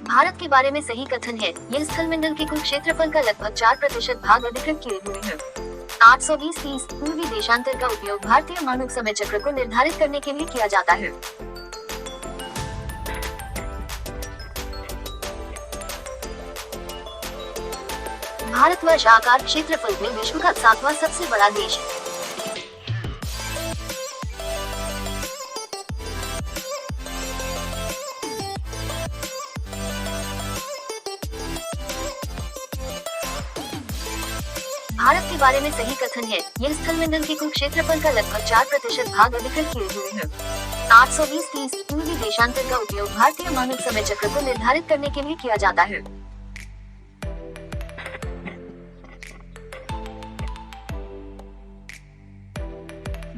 भारत के बारे में सही कथन है। यह स्थलमंडल के कुल क्षेत्रफल का लगभग 4% भाग अधिकृत किए हुए हैं। 820-30 पूर्वी देशांतर का उपयोग भारतीय मानक समय चक्र को निर्धारित करने के लिए किया जाता है। भारतवर्ष आकार क्षेत्रफल में विश्व का 7वां सबसे बड़ा देश है। भारत के बारे में सही कथन है। यह स्थलमंडल के कुल क्षेत्रफल का लगभग 4% भाग अधिकृत किए हुए हैं। 820-30 पूर्वी देशांतर का उपयोग भारतीय मानक समय चक्र को निर्धारित करने के लिए किया जाता है।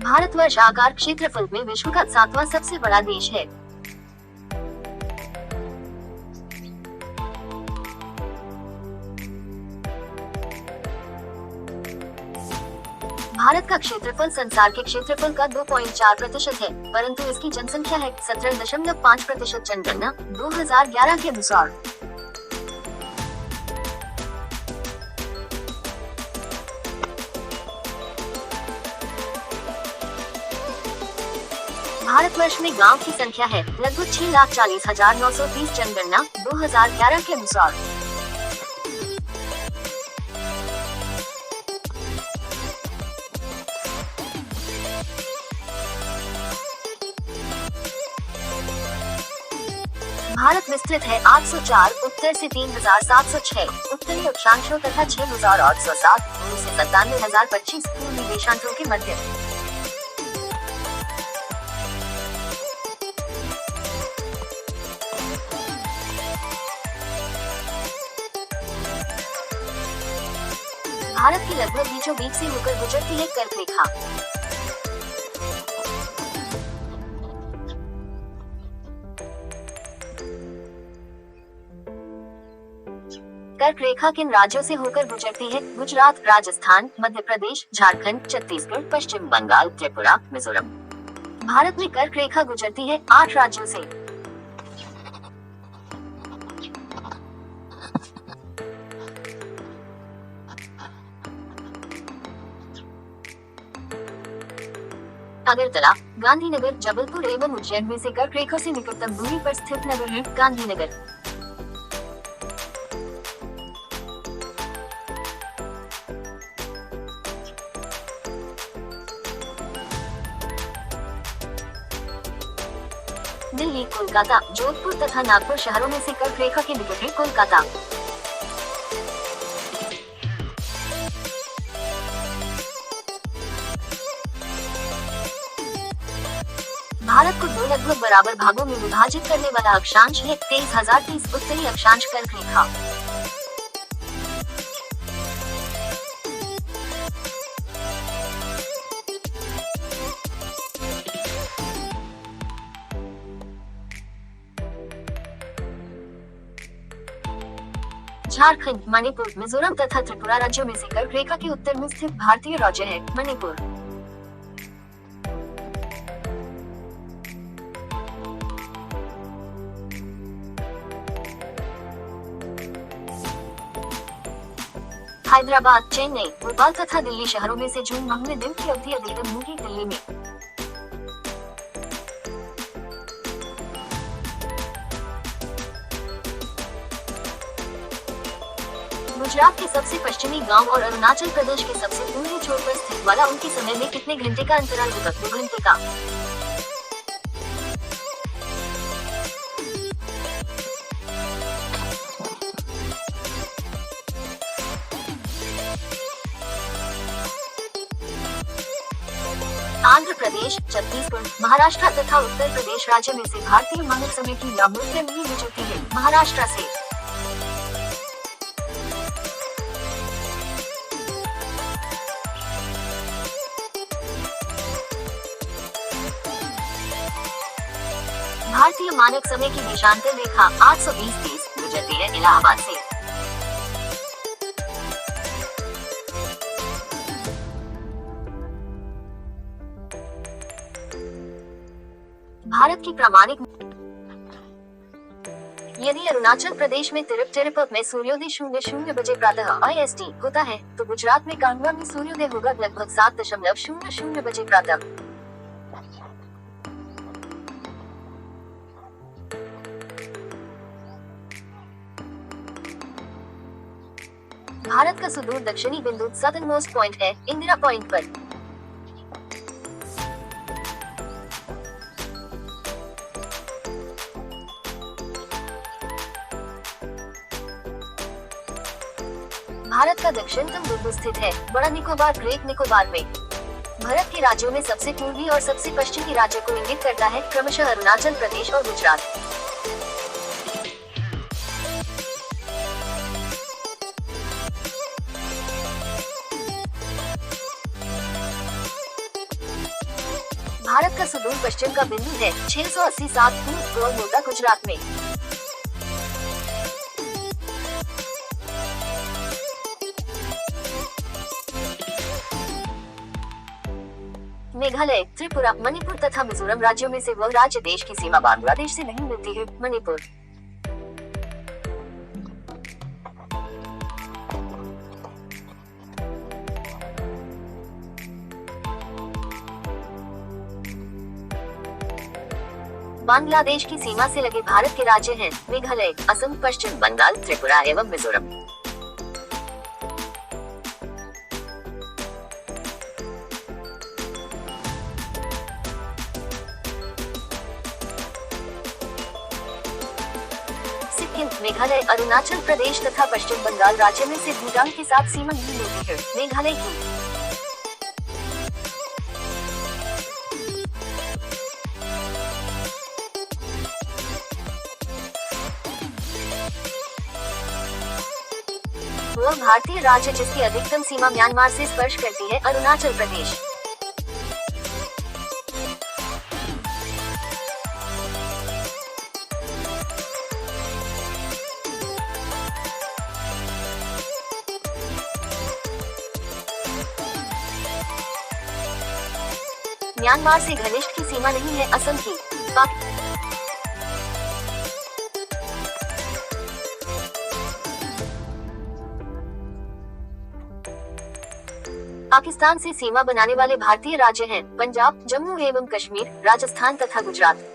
भारतवर्ष आकार क्षेत्रफल में विश्व का 7वां सबसे बड़ा देश है। भारत का क्षेत्रफल संसार के क्षेत्रफल का 2.4% है, परंतु इसकी जनसंख्या है 17.5% जनगणना 2011 के अनुसार। भारतवर्ष में गांव की संख्या है लगभग 6,40,930 जनगणना 2011 के अनुसार। भारत विस्तृत है 804 उत्तर से 3,706 उत्तरी अक्षांशों तथा 6,807 पूर्व से 97,025 पूर्वी देशांतरों के मध्य। भारत की लगभग बीचों बीच से होकर गुजरती है कर्क रेखा। कर्क रेखा किन राज्यों से होकर गुजरती है? गुजरात, राजस्थान, मध्य प्रदेश, झारखंड, छत्तीसगढ़, पश्चिम बंगाल, त्रिपुरा, मिजोरम। भारत में कर्क रेखा गुजरती है 8 राज्यों से। अगरतला, गांधीनगर, जबलपुर एवं उज्जैन में से कर्क रेखा से निकटतम दूरी पर स्थित नगर है गांधीनगर। दिल्ली, कोलकाता, जोधपुर तथा नागपुर शहरों में से कर्क रेखा के निकट है कोलकाता। भारत को 2 लगभग बराबर भागों में विभाजित करने वाला अक्षांश है 23,030 उत्तरी अक्षांश कर्क रेखा। झारखंड, मणिपुर, मिजोरम तथा त्रिपुरा राज्यों में से कर्क रेखा के उत्तर में स्थित भारतीय राज्य है मणिपुर। हैदराबाद, चेन्नई, भोपाल तथा दिल्ली शहरों में से जून माह में दिन की अवधि अधिकतम होगी दिल्ली में। गुजरात के सबसे पश्चिमी गांव और अरुणाचल प्रदेश के सबसे पूर्वी छोर पर स्थित वाला उनके समय में कितने घंटे का अंतराल होगा? 2 घंटे का। आंध्र प्रदेश, छत्तीसगढ़, महाराष्ट्र तथा उत्तर प्रदेश राज्य में से भारतीय मानक समय की लाभोत्तर नहीं गुजरती है महाराष्ट्र से। भारतीय मानक समय की देशांतर रेखा 820-30 गुजरती है इलाहाबाद से। भारत की प्रामाणिक यदि अरुणाचल प्रदेश में तिरुप में सूर्योदय 00 बजे प्रातः IST होता है, तो गुजरात में कांडवा में सूर्योदय होगा लगभग 7:00 बजे प्रातः। भारत का सुदूर दक्षिणी बिंदु सदर्न मोस्ट पॉइंट है इंदिरा पॉइंट पर। भारत का दक्षिणतम बिंदु स्थित है बड़ा निकोबार ग्रेट निकोबार में। भारत के राज्यों में सबसे पूर्वी और सबसे पश्चिमी राज्य को इंगित करता है, क्रमशः अरुणाचल प्रदेश और गुजरात। भारत का सुदूर पश्चिम का बिंदु है 687 पूर्व गोलमुदा गुजरात में। मेघालय, त्रिपुरा, मणिपुर तथा मिजोरम राज्यों में से वह राज्य देश की सीमा बांग्लादेश से नहीं मिलती है, मणिपुर। बांग्लादेश की सीमा से लगे भारत के राज्य हैं मेघालय, असम, पश्चिम बंगाल, त्रिपुरा एवं मिजोरम। मेघालय, अरुणाचल प्रदेश तथा पश्चिम बंगाल राज्य में से भूटान के साथ सीमा नहीं मिलती है, मेघालय की। वह भारतीय राज्य जिसकी अधिकतम सीमा म्यांमार से स्पर्श करती है, अरुणाचल प्रदेश। म्यांमार से घनिष्ठ की सीमा नहीं है, असम की। पाकिस्तान से सीमा बनाने वाले भारतीय राज्य हैं पंजाब, जम्मू एवं कश्मीर, राजस्थान तथा गुजरात।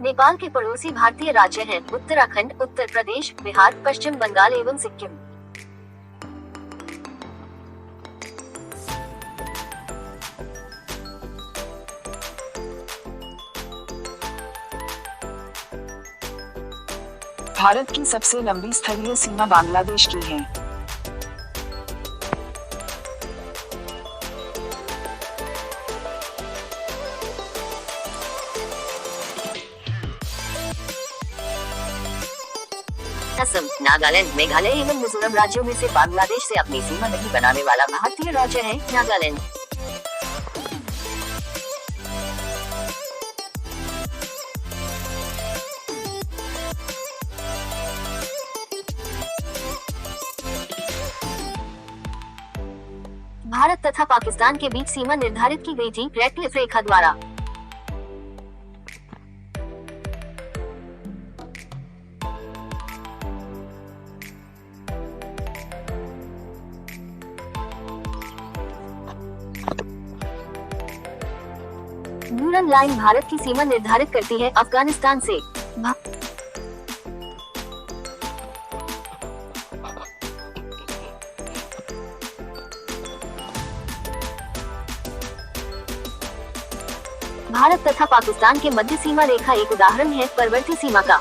नेपाल के पड़ोसी भारतीय राज्य हैं उत्तराखंड, उत्तर प्रदेश, बिहार, पश्चिम बंगाल एवं सिक्किम। भारत की सबसे लंबी स्थलीय सीमा बांग्लादेश की है। असम, नागालैंड, मेघालय एवं मिजोरम राज्यों में से बांग्लादेश से अपनी सीमा नहीं बनाने वाला भारतीय राज्य है नागालैंड। भारत तथा पाकिस्तान के बीच सीमा निर्धारित की गई थी रेड क्लिफ रेखा द्वारा। ड्यूरन लाइन भारत की सीमा निर्धारित करती है अफगानिस्तान से। भारत तथा पाकिस्तान के मध्य सीमा रेखा एक उदाहरण है परवर्ती सीमा का।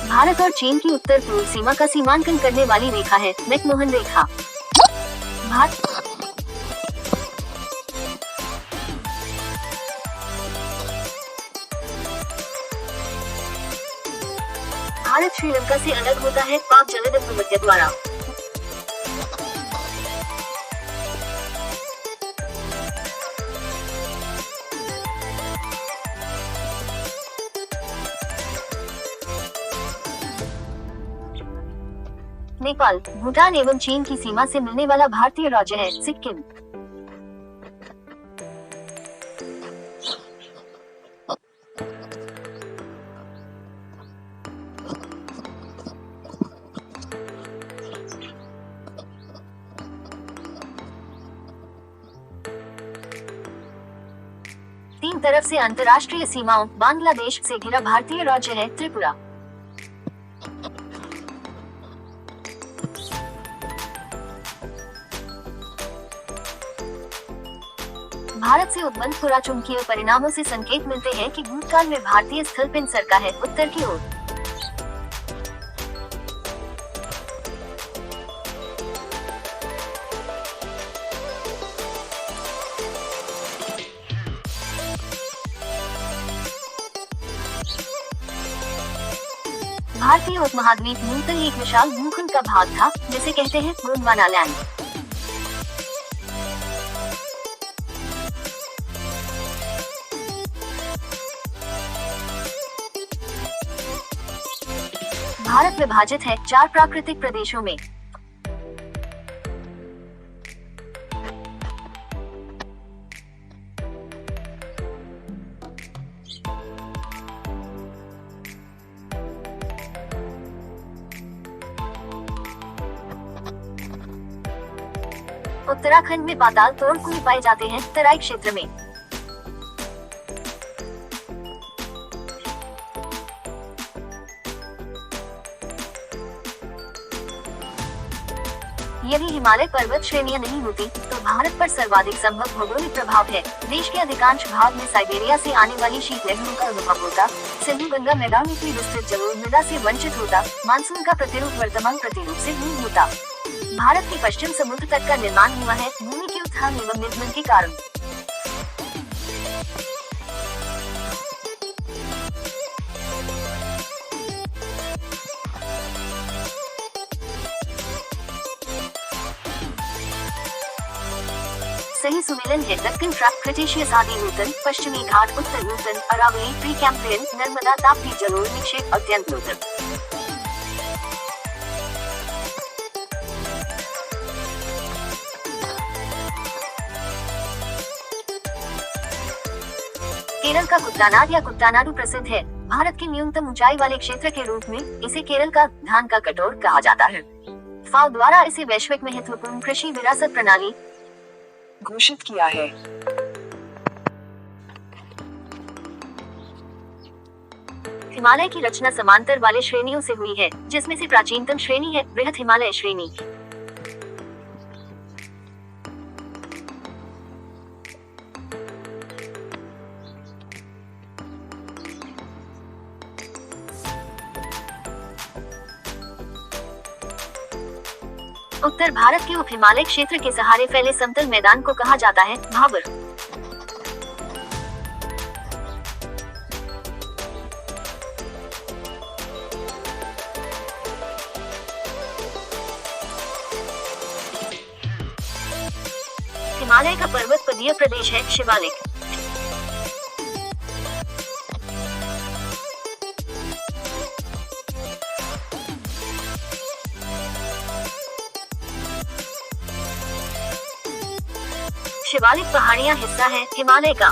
भारत और चीन की उत्तर पूर्व सीमा का सीमांकन करने वाली रेखा है मैकमोहन रेखा। भारत श्रीलंका से अलग होता है पाक जलदप्रवृत्ति द्वारा। नेपाल, भूटान एवं चीन की सीमा से मिलने वाला भारतीय राज्य है सिक्किम। तीन तरफ से अंतर्राष्ट्रीय सीमाओं बांग्लादेश से घिरा भारतीय राज्य है त्रिपुरा। भारत से उत्पन्न पुराचुंबकीय परिणामों से संकेत मिलते हैं कि भूतकाल में भारतीय स्थल पिंड सरका है उत्तर की ओर। भारतीय उपमहाद्वीप मूलतः एक विशाल भूखंड का भाग था जिसे कहते हैं गोंडवाना लैंड। भारत विभाजित है 4 प्राकृतिक प्रदेशों में। उत्तराखंड में पाताल तोड़ कुएं पाए जाते हैं तराई क्षेत्र में। यदि हिमालय पर्वत श्रेणियां नहीं होती तो भारत पर सर्वाधिक संभव भौगोलिक प्रभाव है। देश के अधिकांश भाग में साइबेरिया से आने वाली शीतलहरों का अनुभव होता। सिंधु गंगा मैदानों की विस्तृत जलोढ़ मृदा से वंचित होता। मानसून का प्रतिरूप वर्तमान प्रतिरूप से भिन्न होता। भारत के पश्चिम समुद्र तट का निर्माण हुआ है भूमि के उत्थान एवं निधन के कारण। सही सुमेलन है दक्कन क्रेटेशियस आदि नूतन, पश्चिमी घाट, उत्तर नूतन, अरावली, प्री कैम्ब्रियन, नर्मदा, ताप्ती जलोढ़ निक्षेप अत्यंत नूतन। केरल का कुट्टानाड या कुट्टानाडु प्रसिद्ध है। भारत के न्यूनतम ऊंचाई वाले क्षेत्र के रूप में इसे केरल का धान का कटोर कहा जाता है। फाओ द्वारा इसे वैश्विक महत्वपूर्ण कृषि विरासत प्रणाली घोषित किया है। हिमालय की रचना समांतर वाले श्रेणियों से हुई है जिसमें से प्राचीनतम श्रेणी है बृहत हिमालय श्रेणी। उत्तर भारत के उप हिमालय क्षेत्र के सहारे फैले समतल मैदान को कहा जाता है भाबर। हिमालय का पर्वत पदीय प्रदेश है शिवालिक। शिवालिक पहाड़ियां हिस्सा है हिमालय का।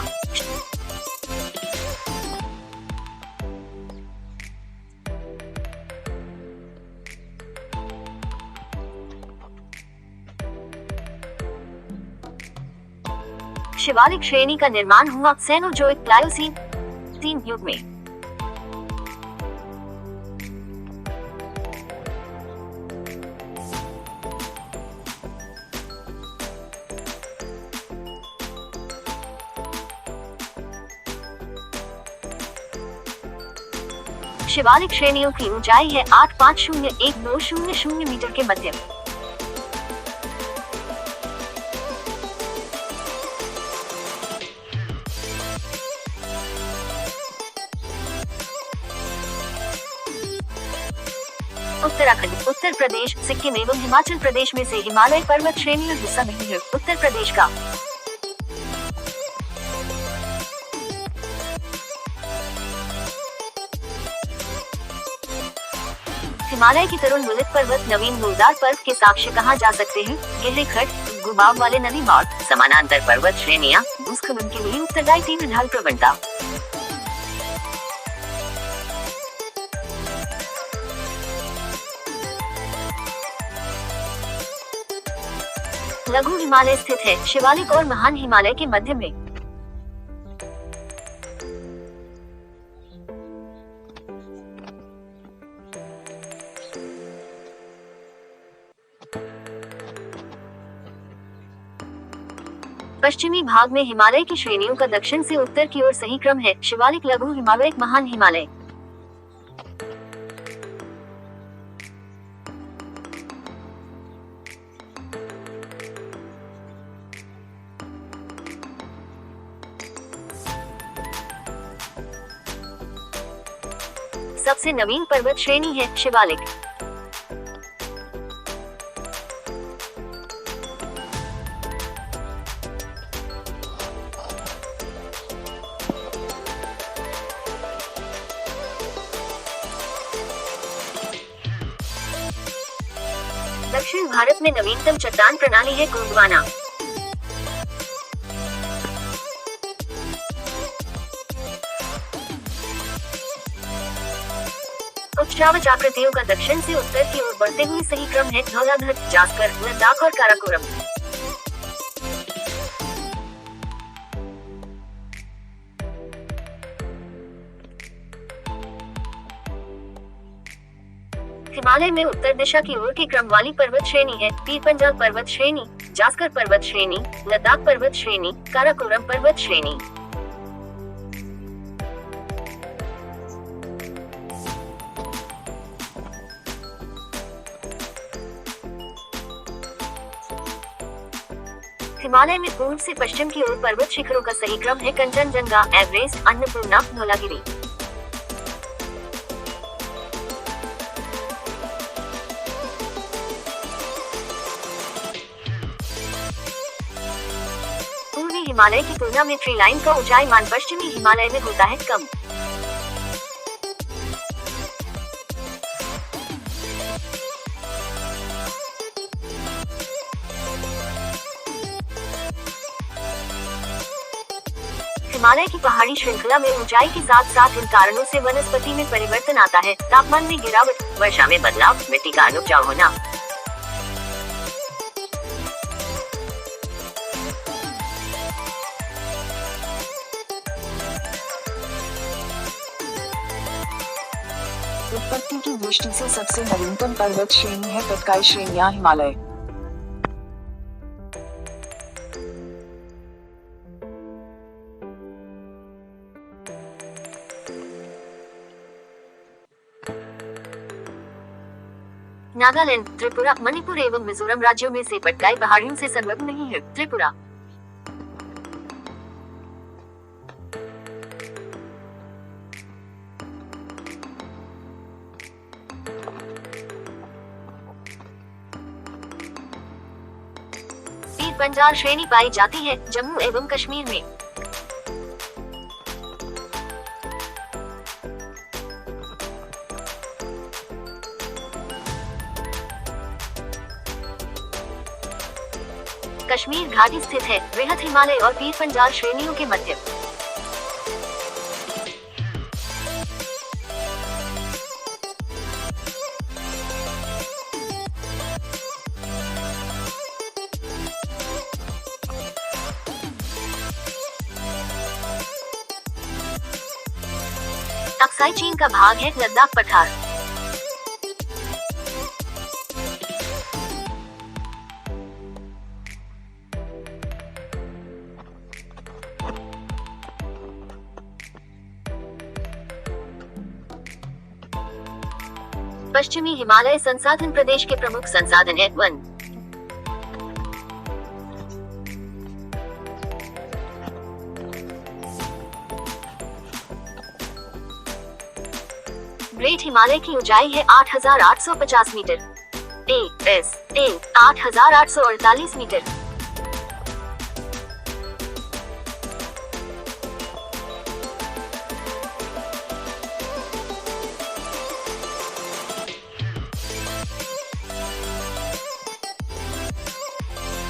शिवालिक श्रेणी का निर्माण हुआ सेनोजोइक प्लायोसीन युग में। शिवालिक श्रेणियों की ऊंचाई है 850-1200 मीटर के मध्य। उत्तराखंड, उत्तर प्रदेश, सिक्किम एवं हिमाचल प्रदेश में से हिमालय पर्वत श्रेणियों हिस्सा नहीं है। उत्तर प्रदेश का हिमालय की तरुण बुलंद पर्वत नवीन गुलदार पर्व के साक्ष्य कहा जा सकते हैं। गहरे खड़, गुबाव वाले नदी मार्ग, समानांतर पर्वत श्रेणियां, भूस्खलन के लिए उत्तरदायी तीव्र ढाल प्रवणता। लघु हिमालय स्थित है, शिवालिक और महान हिमालय के मध्य में। पश्चिमी भाग में हिमालय की श्रेणियों का दक्षिण से उत्तर की ओर सही क्रम है। शिवालिक, लघु हिमालय, महान हिमालय। सबसे नवीन पर्वत श्रेणी है शिवालिक। दक्षिण भारत में नवीनतम चट्टान प्रणाली है गोंडवाना। उच्चावच आकृतियों का दक्षिण से उत्तर की ओर बढ़ते हुए सही क्रम है धौलाधर, जास्कर, लद्दाख और काराकोरम। हिमालय में उत्तर दिशा की ओर की क्रम वाली पर्वत श्रेणी है पीर पंजाल पर्वत श्रेणी, जास्कर पर्वत श्रेणी, लद्दाख पर्वत श्रेणी, काराकोरम पर्वत श्रेणी। हिमालय में पूर्व से पश्चिम की ओर पर्वत शिखरों का सही क्रम है कंचनजंगा, एवरेस्ट, अन्नपूर्णा, धौलागिरी। पूर्वी हिमालय की तुलना में ट्री लाइन का ऊंचाई मान पश्चिमी हिमालय में होता है कम। हिमालय की पहाड़ी श्रृंखला में ऊंचाई के साथ साथ इन कारणों से वनस्पति में परिवर्तन आता है। तापमान में गिरावट, वर्षा में बदलाव, मिट्टी का अनुपजाऊ होना। उत्पत्ति की दृष्टि से सबसे नवीनतम पर्वत श्रेणी है कटकाई श्रेणियां हिमालय। नागालैंड, त्रिपुरा, मणिपुर एवं मिजोरम राज्यों में से पटकाई पहाड़ियों से संलग्न नहीं है। त्रिपुरा पीर पंजाल श्रेणी पाई जाती है जम्मू एवं कश्मीर में। कश्मीर घाटी स्थित है बृहद हिमालय और पीर पंजाल श्रेणियों के मध्य। अक्साई चीन का भाग है लद्दाख पठार। पश्चिमी हिमालय संसाधन प्रदेश के प्रमुख संसाधन है वन। ग्रेट हिमालय की ऊंचाई है 8,850 मीटर। ए 8,848 मीटर।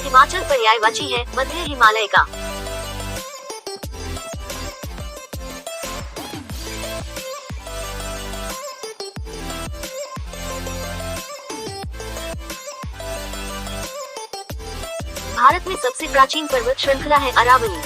हिमाचल पर्यायवाची है मध्य हिमालय का। भारत में सबसे प्राचीन पर्वत श्रृंखला है अरावली।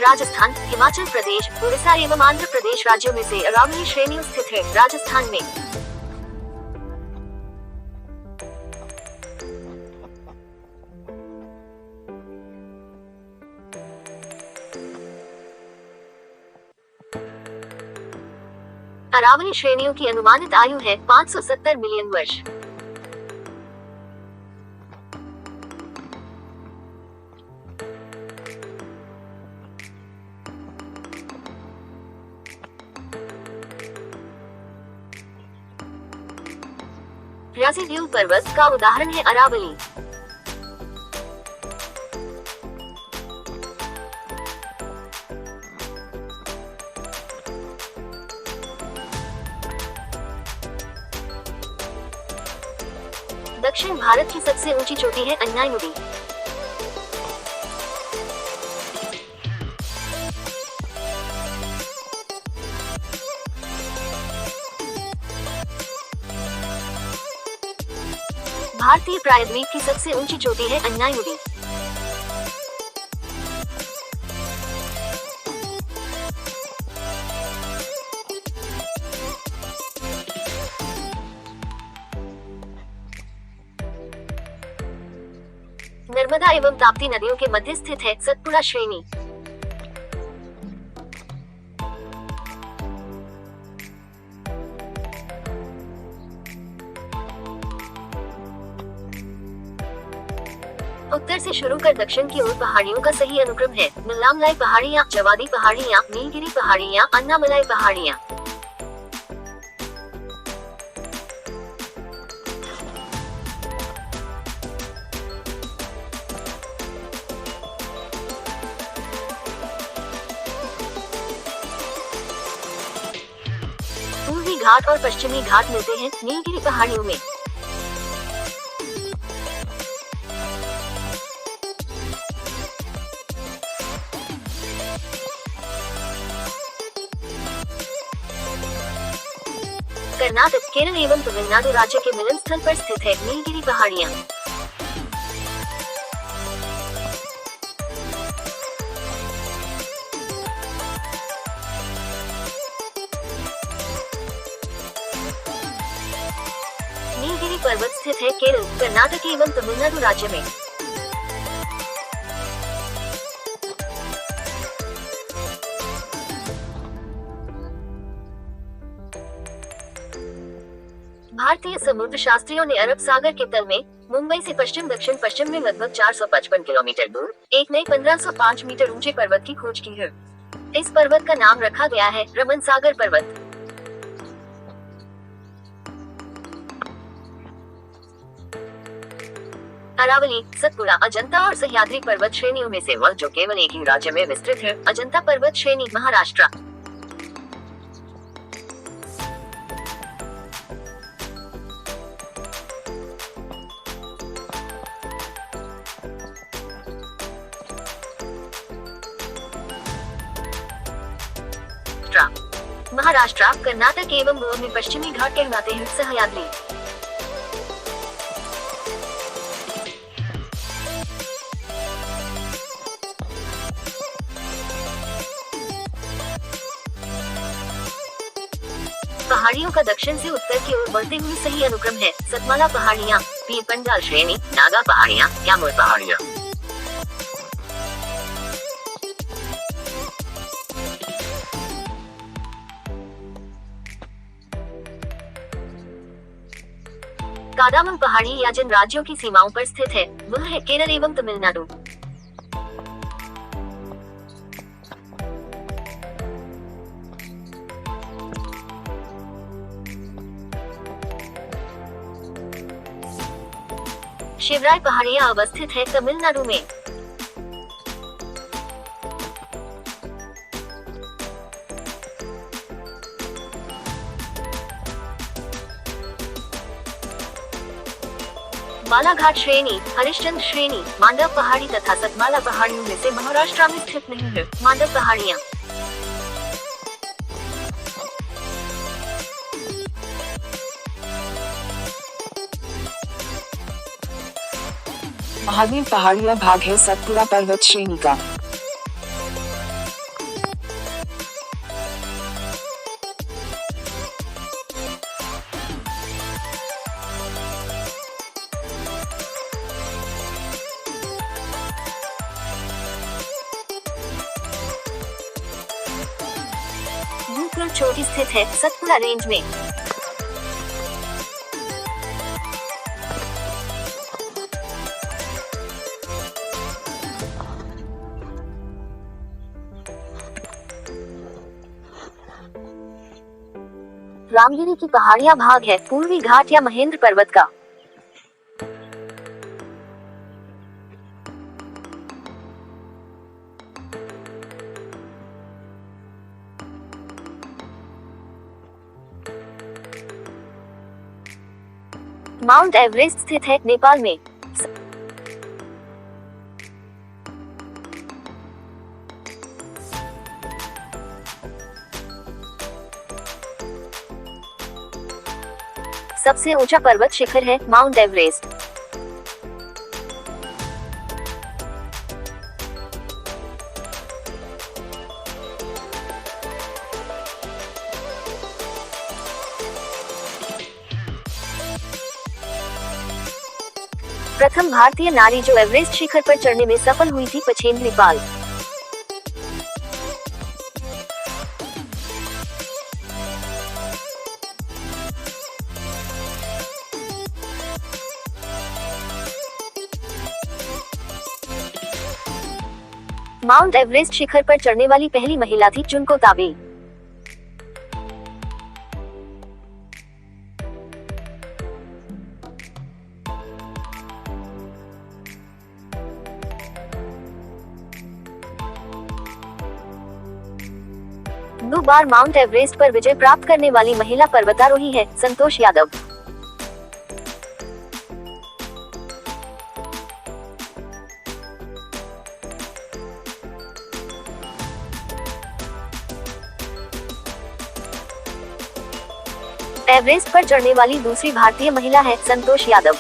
राजस्थान, हिमाचल प्रदेश, उड़ीसा एवं आंध्र प्रदेश राज्यों में से अरावली श्रेणी स्थित है। राजस्थान में अरावली श्रेणियों की अनुमानित आयु है 570 मिलियन वर्ष। व्यासीद्यूल पर्वत का उदाहरण है अरावली। दक्षिण भारत की सबसे ऊंची चोटी है अन्यायमुडी। भारतीय प्रायद्वीप की सबसे ऊंची चोटी है अन्यायमुडी। नर्मदा एवं ताप्ती नदियों के मध्य स्थित है सतपुड़ा श्रेणी। उत्तर से शुरू कर दक्षिण की ओर पहाड़ियों का सही अनुक्रम है नीलामलाई पहाड़ियाँ, जवादी पहाड़ियाँ, नीलगिरी पहाड़ियाँ, अन्नामलाई पहाड़ियाँ। पूर्वी घाट और पश्चिमी घाट मिलते हैं नीलगिरी पहाड़ियों में। कर्नाटक, केरल एवं तमिलनाडु राज्य के मिलन स्थल पर स्थित है नीलगिरी पहाड़ियाँ। नीलगिरी पर्वत स्थित है केरल, कर्नाटक एवं तमिलनाडु राज्य में। भारतीय समुद्र शास्त्रियों ने अरब सागर के तल में मुंबई से पश्चिम दक्षिण पश्चिम में लगभग 455 किलोमीटर दूर एक नए 1505 मीटर ऊंचे पर्वत की खोज की है। इस पर्वत का नाम रखा गया है रमन सागर पर्वत। अरावली, सतपुड़ा, अजंता और सह्याद्री पर्वत श्रेणियों में से वह जो केवल एक ही राज्य में विस्तृत है अजंता पर्वत श्रेणी, महाराष्ट्र। महाराष्ट्र, कर्नाटक एवं गोवा में पश्चिमी घाट कहलाते हैं सह्याद्री। पहाड़ियों का दक्षिण से उत्तर की ओर बढ़ते हुए सही अनुक्रम है सतमाला पहाड़ियाँ, पीर पंजाल श्रेणी, नागा पहाड़ियाँ, कैमूर पहाड़ियाँ। कादामम पहाड़ी या जिन राज्यों की सीमाओं पर स्थित है वह है केरल एवं तमिलनाडु। शिवराय पहाड़ियां अवस्थित है तमिलनाडु में। बालाघाट श्रेणी, हरिश्चंद्र श्रेणी, मांडव पहाड़ी तथा सतमाला पहाड़ियों में से महाराष्ट्र में स्थित नहीं है मांडव पहाड़ियां। महादेव पहाड़िया भाग है सतपुड़ा पर्वत श्रेणी का। भूतपुर चोटी स्थित है सतपुड़ा रेंज में। रामगिरी की पहाड़ियां भाग है पूर्वी घाट या महेंद्र पर्वत का। माउंट एवरेस्ट स्थित है नेपाल में। सबसे ऊंचा पर्वत शिखर है माउंट एवरेस्ट। प्रथम भारतीय नारी जो एवरेस्ट शिखर पर चढ़ने में सफल हुई थी पछेन्द्री पाल। माउंट एवरेस्ट शिखर पर चढ़ने वाली पहली महिला थी जुनको ताबे। दो बार माउंट एवरेस्ट पर विजय प्राप्त करने वाली महिला पर्वतारोही है संतोष यादव। एवरेस्ट पर चढ़ने वाली दूसरी भारतीय महिला है संतोष यादव।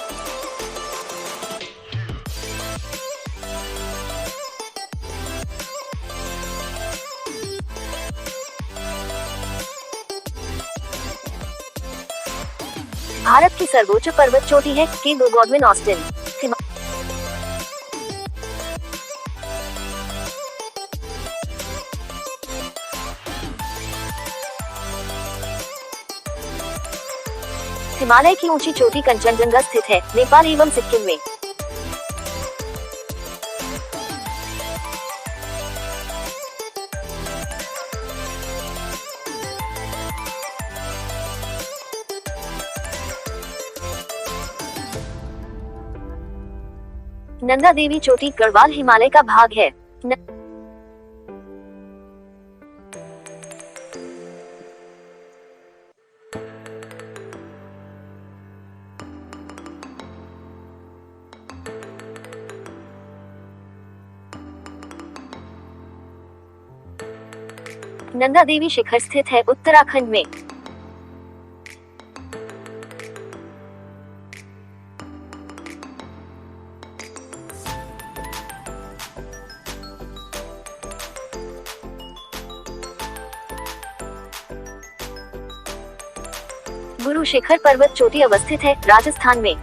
भारत की सर्वोच्च पर्वत चोटी है के2 गॉडविन ऑस्टिन। हिमालय की ऊंची चोटी कंचनजंगा स्थित है नेपाल एवं सिक्किम में। नंदा देवी चोटी गढ़वाल हिमालय का भाग है। नंदा देवी शिखर स्थित है उत्तराखंड में। गुरु शिखर पर्वत चोटी अवस्थित है राजस्थान में।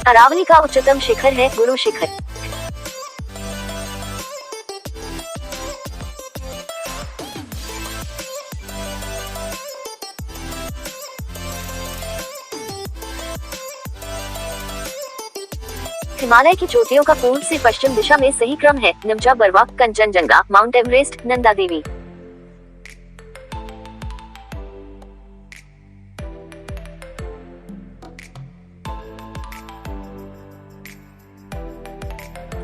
अरावली का उच्चतम शिखर है गुरु शिखर। हिमालय की चोटियों का पूर्व से पश्चिम दिशा में सही क्रम है। निमचा बरवा, कंचनजंगा, माउंट एवरेस्ट, नंदा देवी।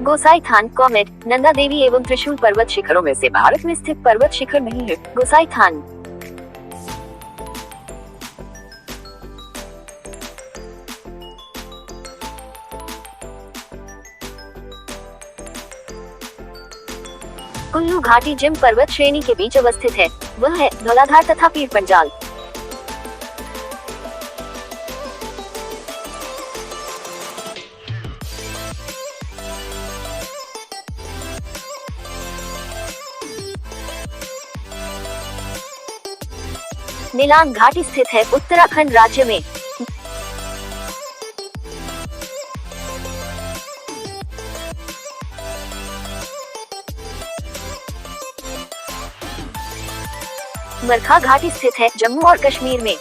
गोसाई थान, कॉमेट, नंदा देवी एवं त्रिशूल पर्वत शिखरों में से भारत में स्थित पर्वत शिखर नहीं है। गोसाई थान। कुल्लू घाटी जिम पर्वत श्रेणी के बीच अवस्थित है। वह है धौलाधार तथा पीर पंजाल। नीलांग घाटी स्थित है उत्तराखंड राज्य में। मरखा घाटी स्थित है जम्मू और कश्मीर में।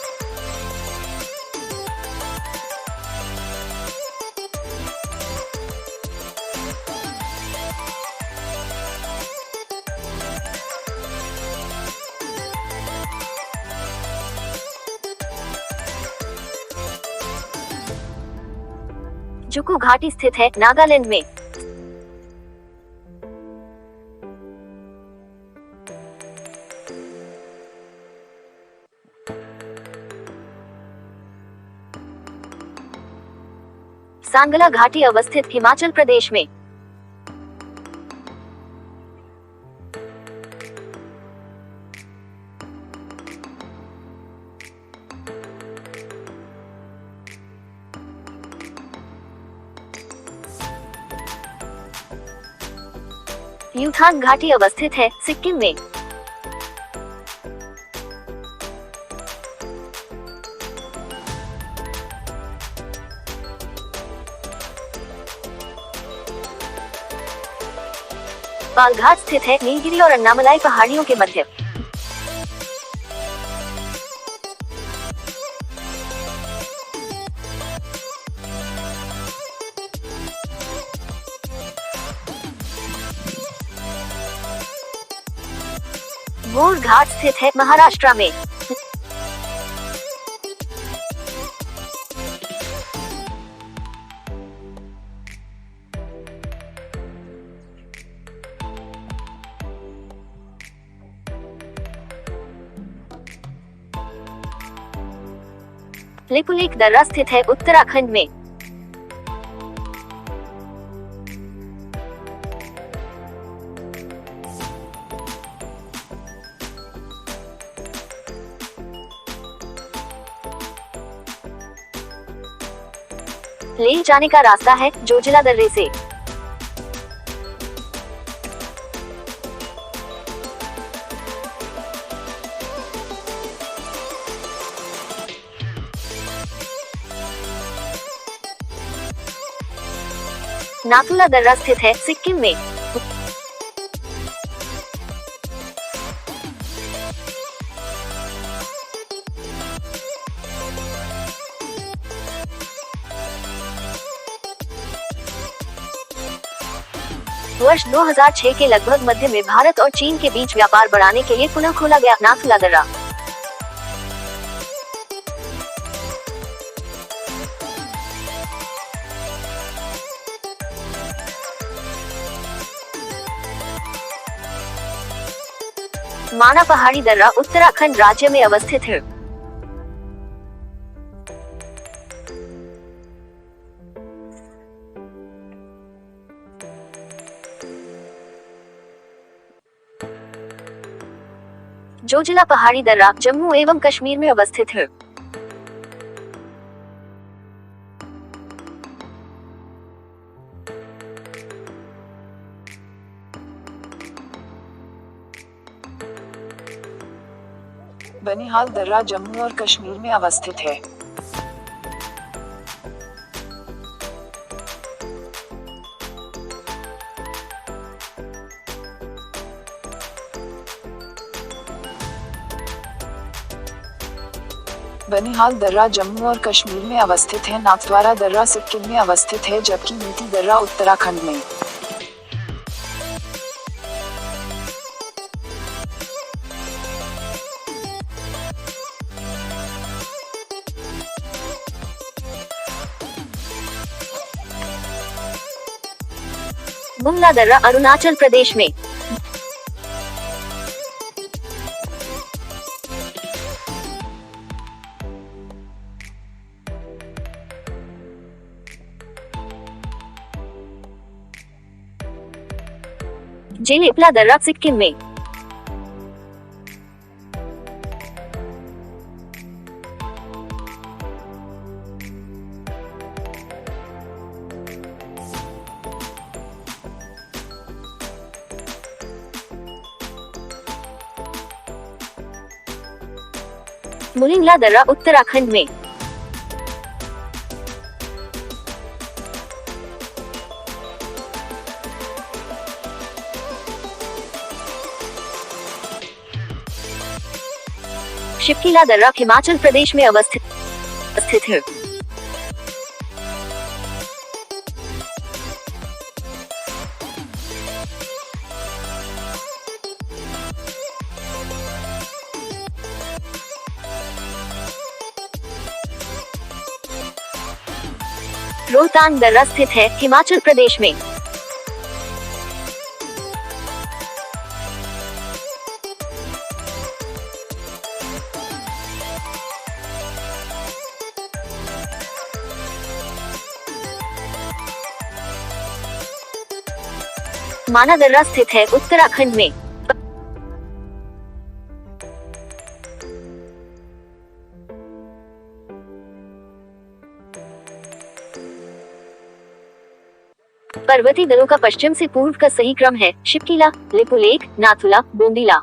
जुकू घाटी स्थित है नागालैंड में। सांगला घाटी अवस्थित हिमाचल प्रदेश में। यूथान घाटी अवस्थित है सिक्किम में। पालघाट स्थित है नीलगिरी और अन्नामलाई पहाड़ियों के मध्य। बोर घाट स्थित है महाराष्ट्र में। लिपुलेख दर्रा स्थित है उत्तराखंड में। लेह जाने का रास्ता है जोजिला दर्रे से। नाथुला दर्रा स्थित है सिक्किम में। वर्ष 2006 के लगभग मध्य में भारत और चीन के बीच व्यापार बढ़ाने के लिए पुनः खोला गया नाथुला दर्रा। माना पहाड़ी दर्रा उत्तराखंड राज्य में अवस्थित है। जोजिला पहाड़ी दर्रा जम्मू एवं कश्मीर में अवस्थित है। बनिहाल दर्रा जम्मू और कश्मीर में अवस्थित है। बनिहाल दर्रा जम्मू और कश्मीर में अवस्थित है। नाथद्वारा दर्रा सिक्किम में अवस्थित है, जबकि नीति दर्रा उत्तराखंड में। बुमला दर्रा अरुणाचल प्रदेश में। जेलेपला दर्रा सिक्किम में। मुलिंगला दर्रा उत्तराखंड में। शिपकीला दर्रा हिमाचल प्रदेश में अवस्थित है। रोहतांग दर्रा स्थित है हिमाचल प्रदेश में। माना दर्रा स्थित है उत्तराखंड में। पर्वतीय दलों का पश्चिम से पूर्व का सही क्रम है शिपकीला, लिपुलेख, नाथुला, बोंडीला।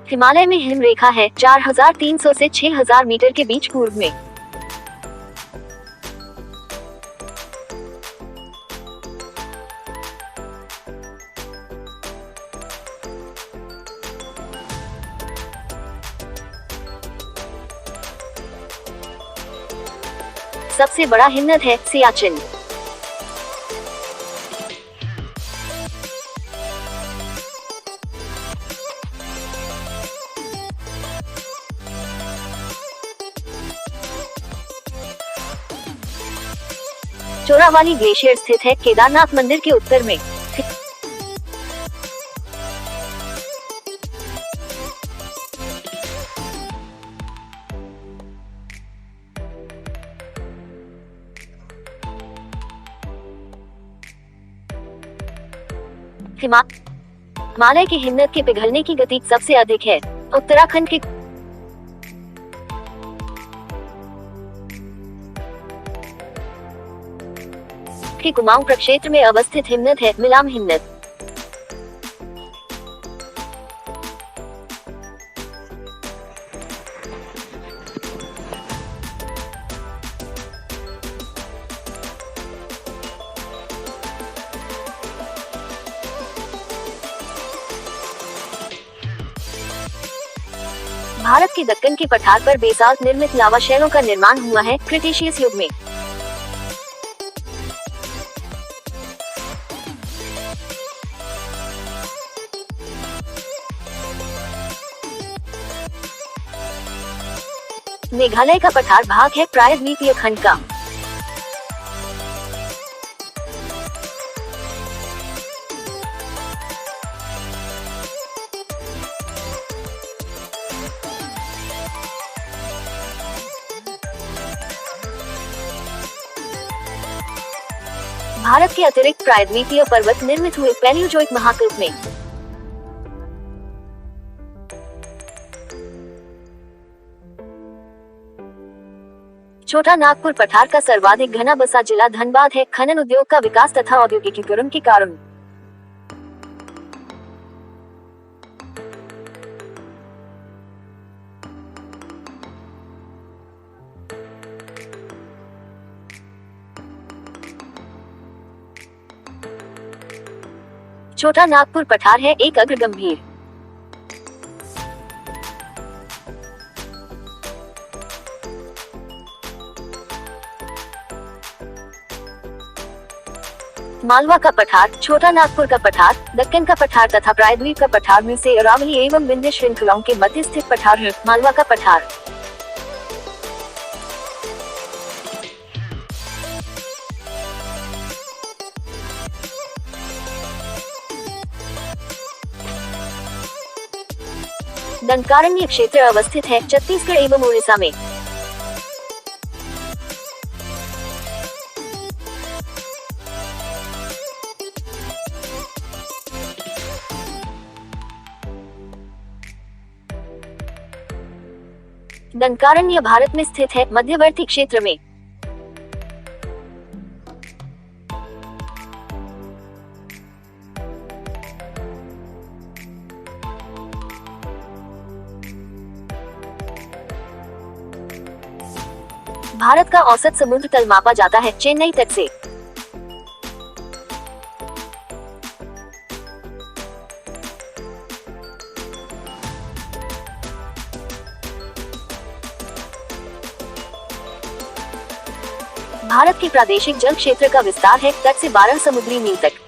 हिमालय में हिम रेखा है 4300 से 6000 मीटर के बीच पूर्व में। सबसे बड़ा हिमनद है सियाचिन। चोरावाली ग्लेशियर स्थित है केदारनाथ मंदिर के उत्तर में। हिमालय के हिमनद के पिघलने की गति सबसे अधिक है। उत्तराखंड के कुमाऊं प्रक्षेत्र में अवस्थित हिमनद है मिलाम हिमनद। भारत के दक्कन के पठार पर बेसाल्ट निर्मित लावा शैलों का निर्माण हुआ है क्रिटेशियस युग में। मेघालय का पठार भाग है प्रायद्वीपीय खंड का। भारत के अतिरिक्त प्रायद्वीपीय पर्वत निर्मित हुए पैलियोजोइक महाकल्प में। छोटा नागपुर पठार का सर्वाधिक घना बसा जिला धनबाद है खनन उद्योग का विकास तथा औद्योगिकीकरण के कारण। छोटा नागपुर पठार है एक अग्र गंभीर। मालवा का पठार, छोटा नागपुर का पठार, दक्कन का पठार तथा प्रायद्वीप का पठार में से अरावली एवं विंध्य श्रृंखलाओं के मध्य स्थित पठार है मालवा का पठार। दंडकारण्य क्षेत्र अवस्थित है छत्तीसगढ़ एवं उड़ीसा में। दंडकारण्य भारत में स्थित है मध्यवर्ती क्षेत्र में। भारत का औसत समुद्र तल मापा जाता है चेन्नई तट से। भारत के प्रादेशिक जल क्षेत्र का विस्तार है तट से 12 समुद्री मील तक।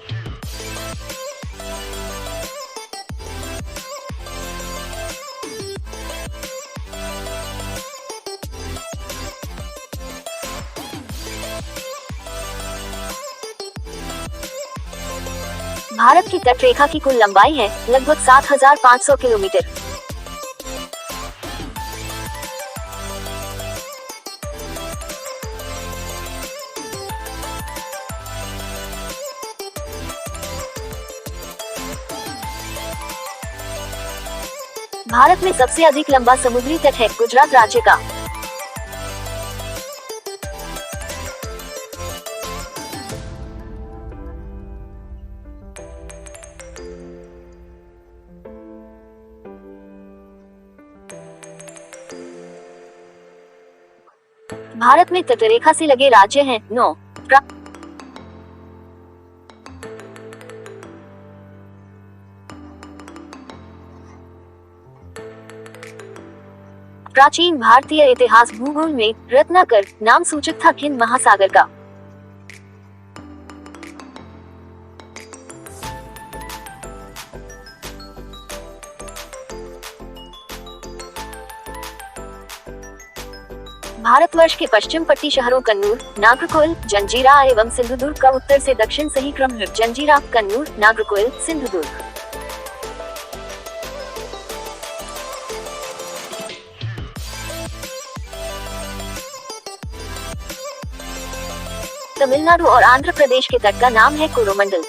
भारत की तट रेखा की कुल लंबाई है लगभग 7,500 किलोमीटर। भारत में सबसे अधिक लंबा समुद्री तट है गुजरात राज्य का। भारत में तटरेखा से लगे राज्य हैं 9। प्राचीन भारतीय इतिहास भूगोल में रत्नाकर नाम सूचक था हिंद महासागर का। भारतवर्ष के पश्चिम पट्टी शहरों कन्नूर, नागरकोइल, जंजीरा एवं सिंधुदुर्ग का उत्तर से दक्षिण सही क्रम है जंजीरा, कन्नूर, नागरकोइल, सिंधुदुर्ग। तमिलनाडु और आंध्र प्रदेश के तट का नाम है कोरोमंडल।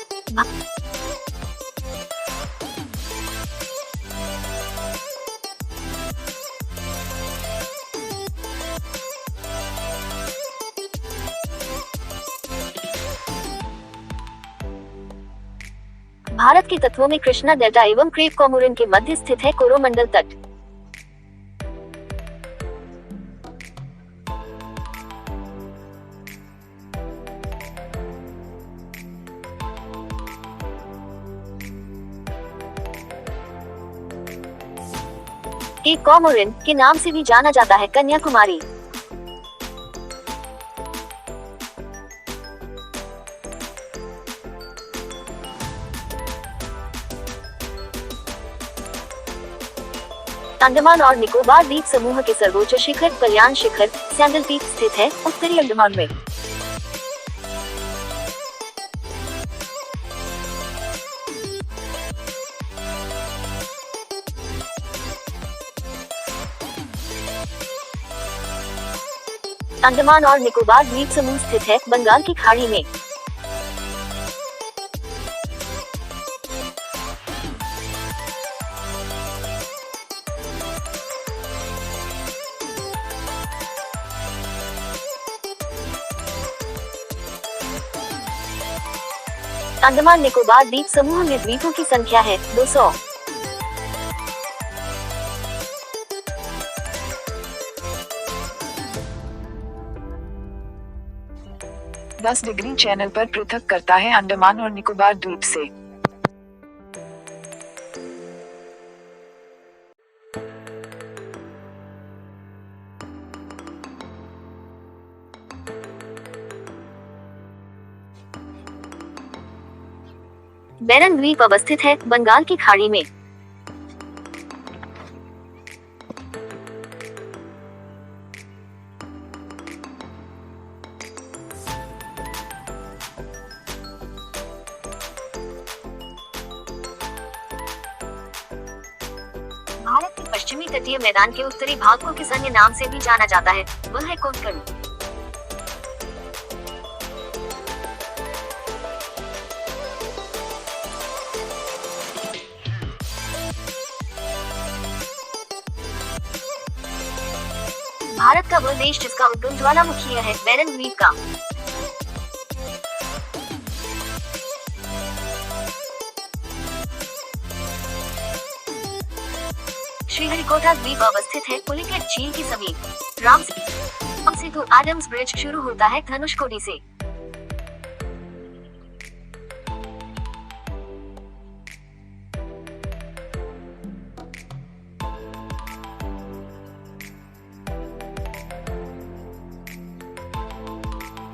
भारत के तत्वों में कृष्णा डेल्टा एवं क्रेप कोमोरिन के मध्य स्थित है कोरोमंडल तट। केप कोमोरिन के नाम से भी जाना जाता है कन्याकुमारी। अंडमान और निकोबार द्वीप समूह के सर्वोच्च शिखर कल्याण शिखर सैंडल पीक स्थित है उत्तरी अंडमान में। अंडमान और निकोबार द्वीप समूह स्थित है बंगाल की खाड़ी में। अंडमान निकोबार द्वीप समूह में द्वीपों की संख्या है 200। दस डिग्री चैनल पर पृथक करता है अंडमान और निकोबार द्वीप से। बैरन द्वीप अवस्थित है बंगाल की खाड़ी में। भारत के पश्चिमी तटीय मैदान के उत्तरी भाग को किस अन्य नाम से भी जाना जाता है? वह है कोंकण। भारत का वह देश जिसका उद्गम ज्वालामुखीय है, बैरन द्वीप का। श्रीहरिकोटा द्वीप अवस्थित है पुलिकेट झील के समीप। राम सेतु एडम्स ब्रिज शुरू होता है धनुषकोडी से।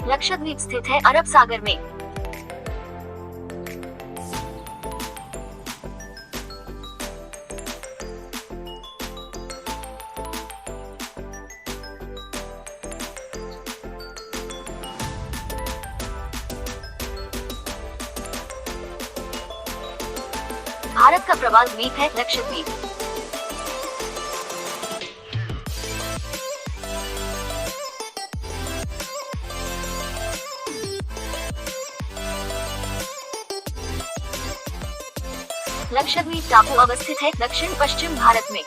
लक्षद्वीप स्थित है अरब सागर में। भारत का प्रवाल द्वीप है लक्षद्वीप। लक्षद्वीप टापू अवस्थित है दक्षिण पश्चिम भारत में।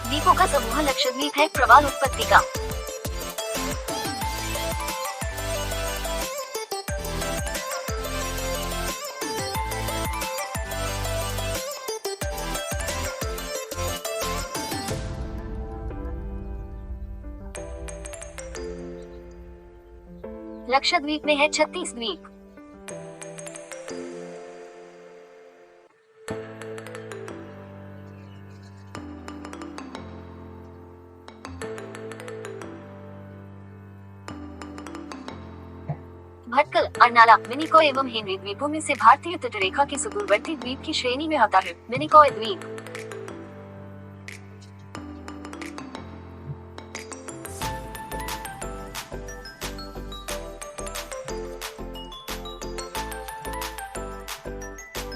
द्वीपों का समूह लक्षद्वीप है प्रवाल उत्पत्ति का। लक्षद्वीप में है 36 द्वीप। भटकल, अर्नाला, मिनिकॉय एवं हेनरी द्वीपों में से भारतीय तटरेखा के सुदूरवर्ती द्वीप की श्रेणी में आता है मिनिकॉय द्वीप।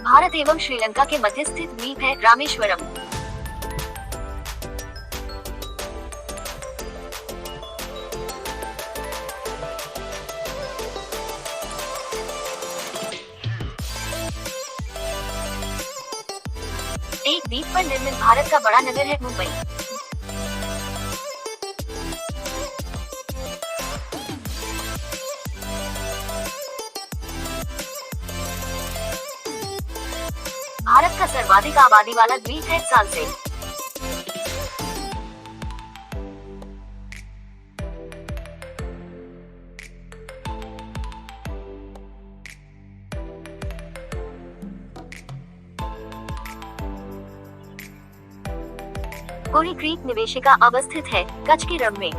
भारत एवं श्रीलंका के मध्य स्थित द्वीप है रामेश्वरम। एक द्वीप पर निर्मित भारत का बड़ा नगर है मुंबई। भारत का सर्वाधिक आबादी वाला द्वीप है सालसेट। कोरी क्रीक निवेशिका अवस्थित है कच्छ के रण में।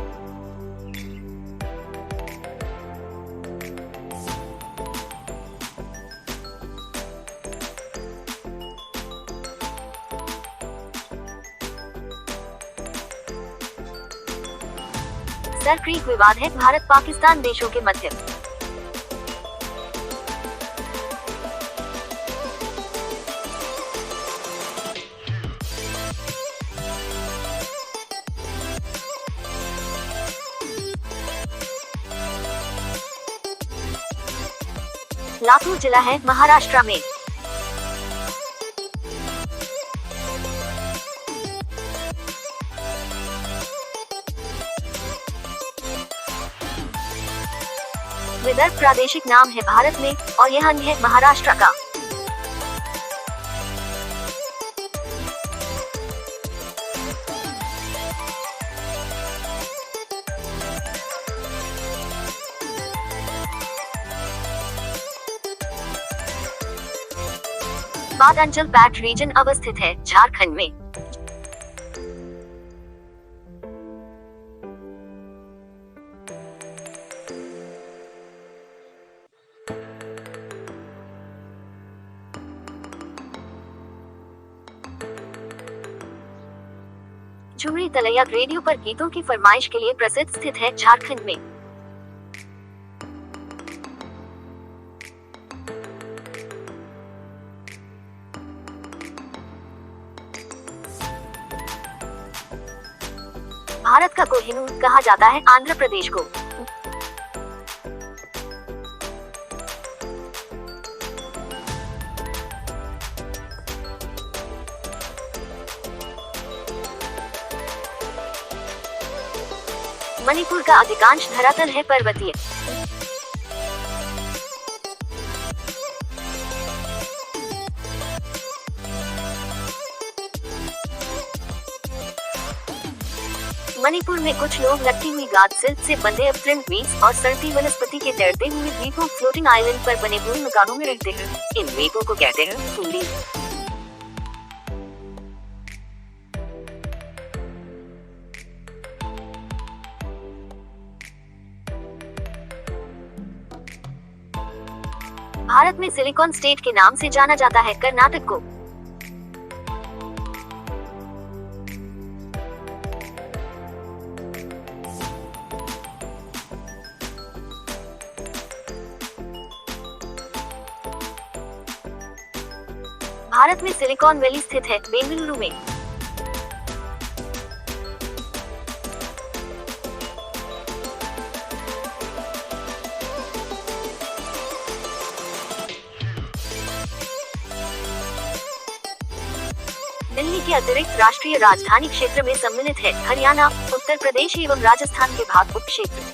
सर क्रीक विवाद है भारत पाकिस्तान देशों के मध्य। लातूर जिला है महाराष्ट्र में। विदर्भ प्रादेशिक नाम है भारत में और यह अंग है महाराष्ट्र का। धनबाद अंचल पैट रीजन अवस्थित है, झारखंड में। झुमरी तलैया रेडियो पर गीतों की फरमाइश के लिए प्रसिद्ध स्थित है, झारखंड में। भारत का कोहिनूर कहा जाता है आंध्र प्रदेश को। मणिपुर का अधिकांश धरातल है पर्वतीय। मणिपुर में कुछ लोग लटकी हुई गाद सिल्क से बंधे अपतृण द्वीप और सड़ती वनस्पति के तैरते हुए द्वीपों फ्लोटिंग आइलैंड पर बने हुए मकानों में रहते हैं। इन द्वीपों को कहते हैं कुंडी। भारत में सिलिकॉन स्टेट के नाम से जाना जाता है कर्नाटक को। भारत में सिलिकॉन वैली स्थित है, बेंगलुरु में। दिल्ली के अतिरिक्त राष्ट्रीय राजधानी क्षेत्र में सम्मिलित है हरियाणा, उत्तर प्रदेश एवं राजस्थान के भाग उपक्षेत्र।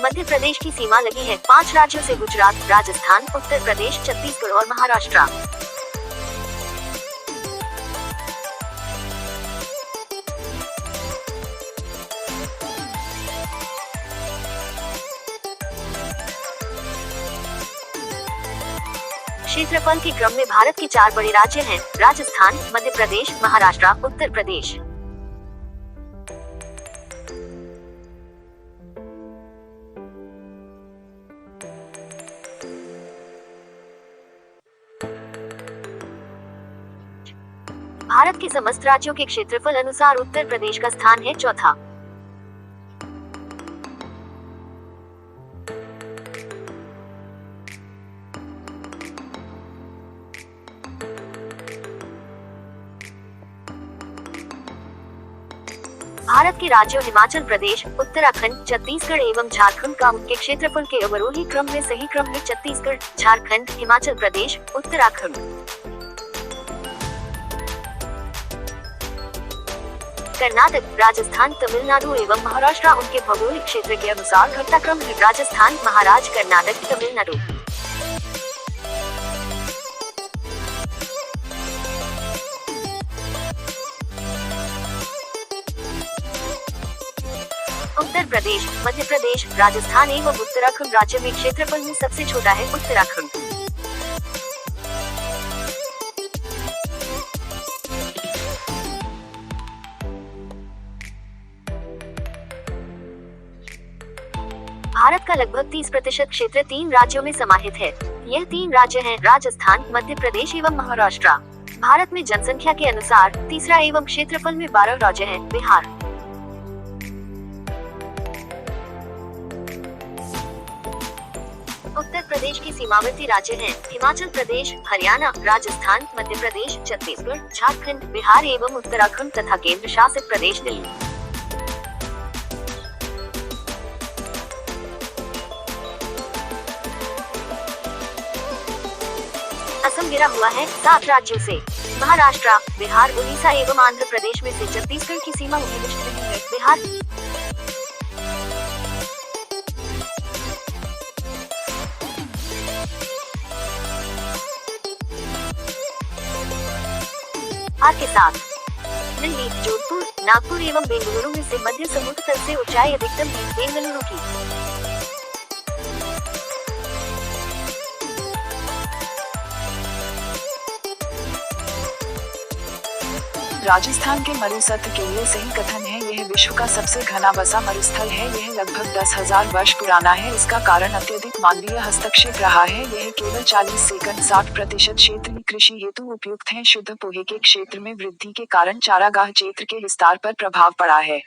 मध्य प्रदेश की सीमा लगी है 5 राज्यों से, गुजरात, राजस्थान, उत्तर प्रदेश, छत्तीसगढ़ और महाराष्ट्र। क्षेत्रफल के क्रम में भारत के 4 बड़े राज्य हैं, राजस्थान, मध्य प्रदेश, महाराष्ट्र, उत्तर प्रदेश। भारत के समस्त राज्यों के क्षेत्रफल अनुसार उत्तर प्रदेश का स्थान है चौथा। भारत के राज्यों हिमाचल प्रदेश, उत्तराखंड, छत्तीसगढ़ एवं झारखंड का उनके क्षेत्रफल के अवरोही क्रम में सही क्रम में छत्तीसगढ़, झारखंड, हिमाचल प्रदेश, उत्तराखंड। कर्नाटक, राजस्थान, तमिलनाडु एवं महाराष्ट्र उनके भौगोलिक क्षेत्र के अनुसार घटनाक्रम है, राजस्थान, महाराष्ट्र, कर्नाटक, तमिलनाडु। उत्तर प्रदेश, मध्य प्रदेश, राजस्थान एवं उत्तराखंड राज्य में क्षेत्रफल में सबसे छोटा है उत्तराखंड। भारत का लगभग 30% क्षेत्र 3 राज्यों में समाहित है। यह 3 राज्य हैं राजस्थान, मध्य प्रदेश एवं महाराष्ट्र। भारत में जनसंख्या के अनुसार तीसरा एवं क्षेत्रफल में 12 राज्य हैं, बिहार। उत्तर प्रदेश के सीमावर्ती राज्य हैं हिमाचल प्रदेश, हरियाणा, राजस्थान, मध्य प्रदेश, छत्तीसगढ़, झारखंड, बिहार एवं उत्तराखंड तथा केंद्र शासित प्रदेश दिल्ली। असम घिरा हुआ है 7 राज्यों से। महाराष्ट्र, बिहार, उड़ीसा एवं आंध्र प्रदेश में से छत्तीसगढ़ की सीमा उन्हें विस्तृत है। बिहार के साथ दिल्ली, जोधपुर, नागपुर एवं बेंगलुरु में से मध्य समुद्र तल से ऊंचाई अधिकतम 20 बेंगलुरु की। राजस्थान के मरुस्थल के लिए सही कथन है। यह विश्व का सबसे घना बसा मरुस्थल है। यह लगभग 10,000 वर्ष पुराना है। इसका कारण अत्यधिक मानवीय हस्तक्षेप रहा है। यह केवल 40% क्षेत्रीय कृषि हेतु उपयुक्त है। शुद्ध पोहे के क्षेत्र में वृद्धि के कारण चारागाह क्षेत्र के विस्तार पर प्रभाव पड़ा है।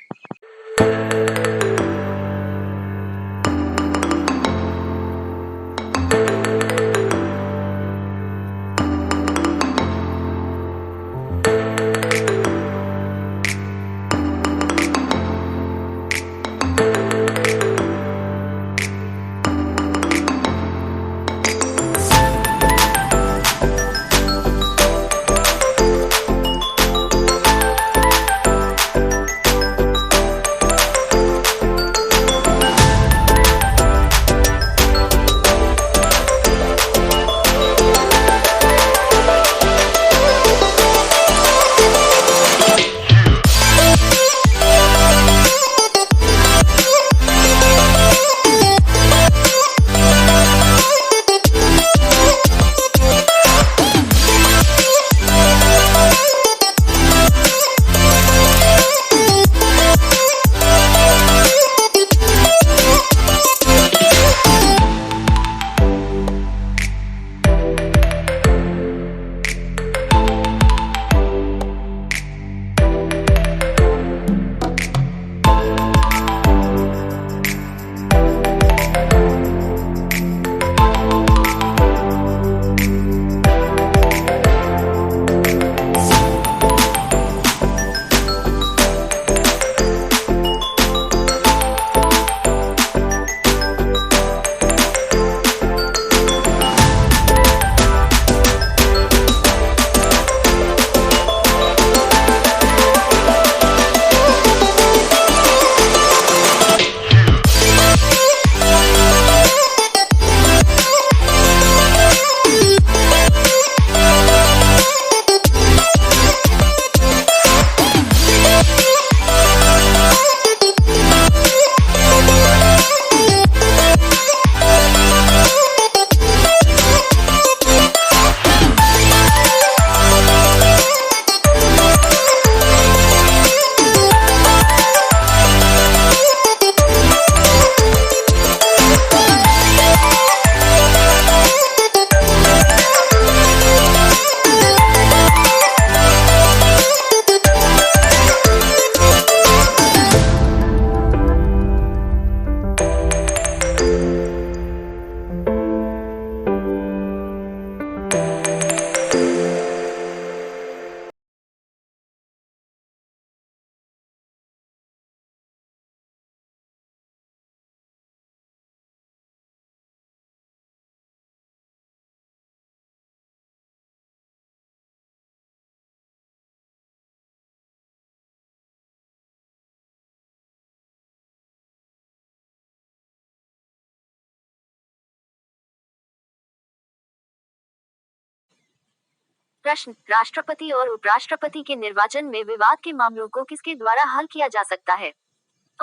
प्रश्न, राष्ट्रपति और उपराष्ट्रपति के निर्वाचन में विवाद के मामलों को किसके द्वारा हल किया जा सकता है?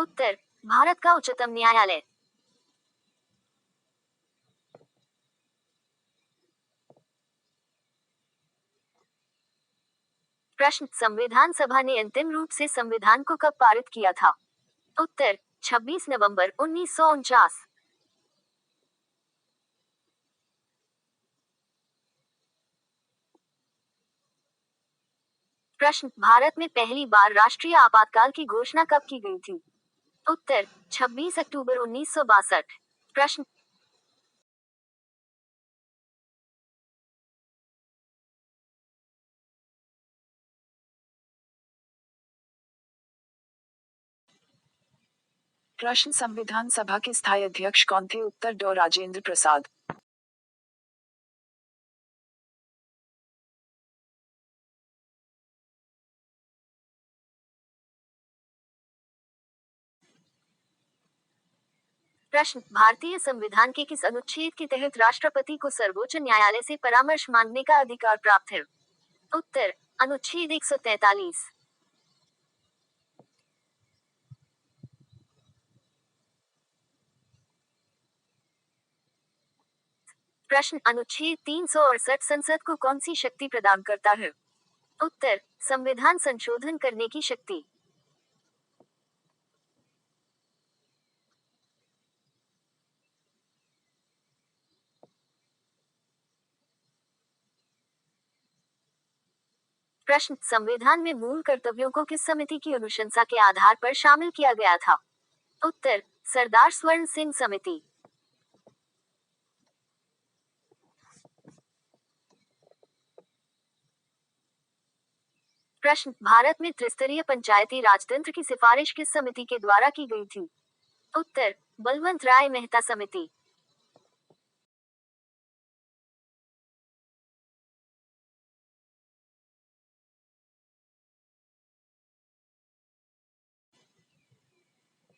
उत्तर, भारत का उच्चतम न्यायालय। प्रश्न, संविधान सभा ने अंतिम रूप से संविधान को कब पारित किया था? उत्तर, 26 नवंबर 1949। प्रश्न, भारत में पहली बार राष्ट्रीय आपातकाल की घोषणा कब की गई थी? उत्तर, 26 अक्टूबर 1962। प्रश्न, संविधान सभा के स्थायी अध्यक्ष कौन थे? उत्तर, डॉ. राजेंद्र प्रसाद। प्रश्न, भारतीय संविधान के किस अनुच्छेद के तहत राष्ट्रपति को सर्वोच्च न्यायालय से परामर्श मांगने का अधिकार प्राप्त है? उत्तर, अनुच्छेद 143। प्रश्न, अनुच्छेद 368 संसद को कौन सी शक्ति प्रदान करता है? उत्तर, संविधान संशोधन करने की शक्ति। प्रश्न, संविधान में मूल कर्तव्यों को किस समिति की अनुशंसा के आधार पर शामिल किया गया था? उत्तर, सरदार स्वर्ण सिंह समिति। प्रश्न, भारत में त्रिस्तरीय पंचायती राजतंत्र की सिफारिश किस समिति के द्वारा की गई थी? उत्तर, बलवंत राय मेहता समिति।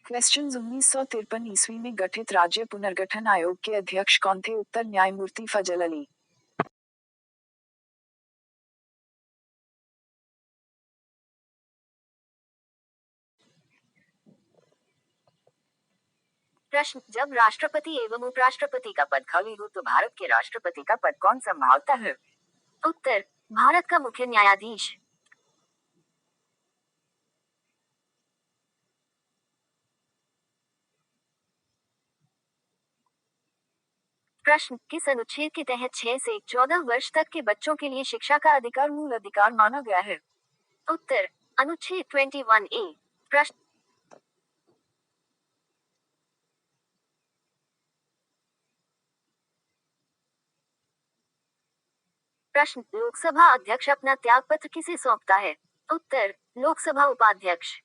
क्वेश्चन 1953 ईस्वी में गठित राज्य पुनर्गठन आयोग के अध्यक्ष कौन थे? उत्तर, न्यायमूर्ति फजल अली। प्रश्न, जब राष्ट्रपति एवं उपराष्ट्रपति का पद खाली हो तो भारत के राष्ट्रपति का पद कौन संभालता है? उत्तर, भारत का मुख्य न्यायाधीश। प्रश्न, किस अनुच्छेद के तहत 6 से 14 वर्ष तक के बच्चों के लिए शिक्षा का अधिकार मूल अधिकार माना गया है? उत्तर, अनुच्छेद 21A। प्रश्न, प्रश्न, लोकसभा अध्यक्ष अपना त्यागपत्र किसे सौंपता है? उत्तर, लोकसभा उपाध्यक्ष।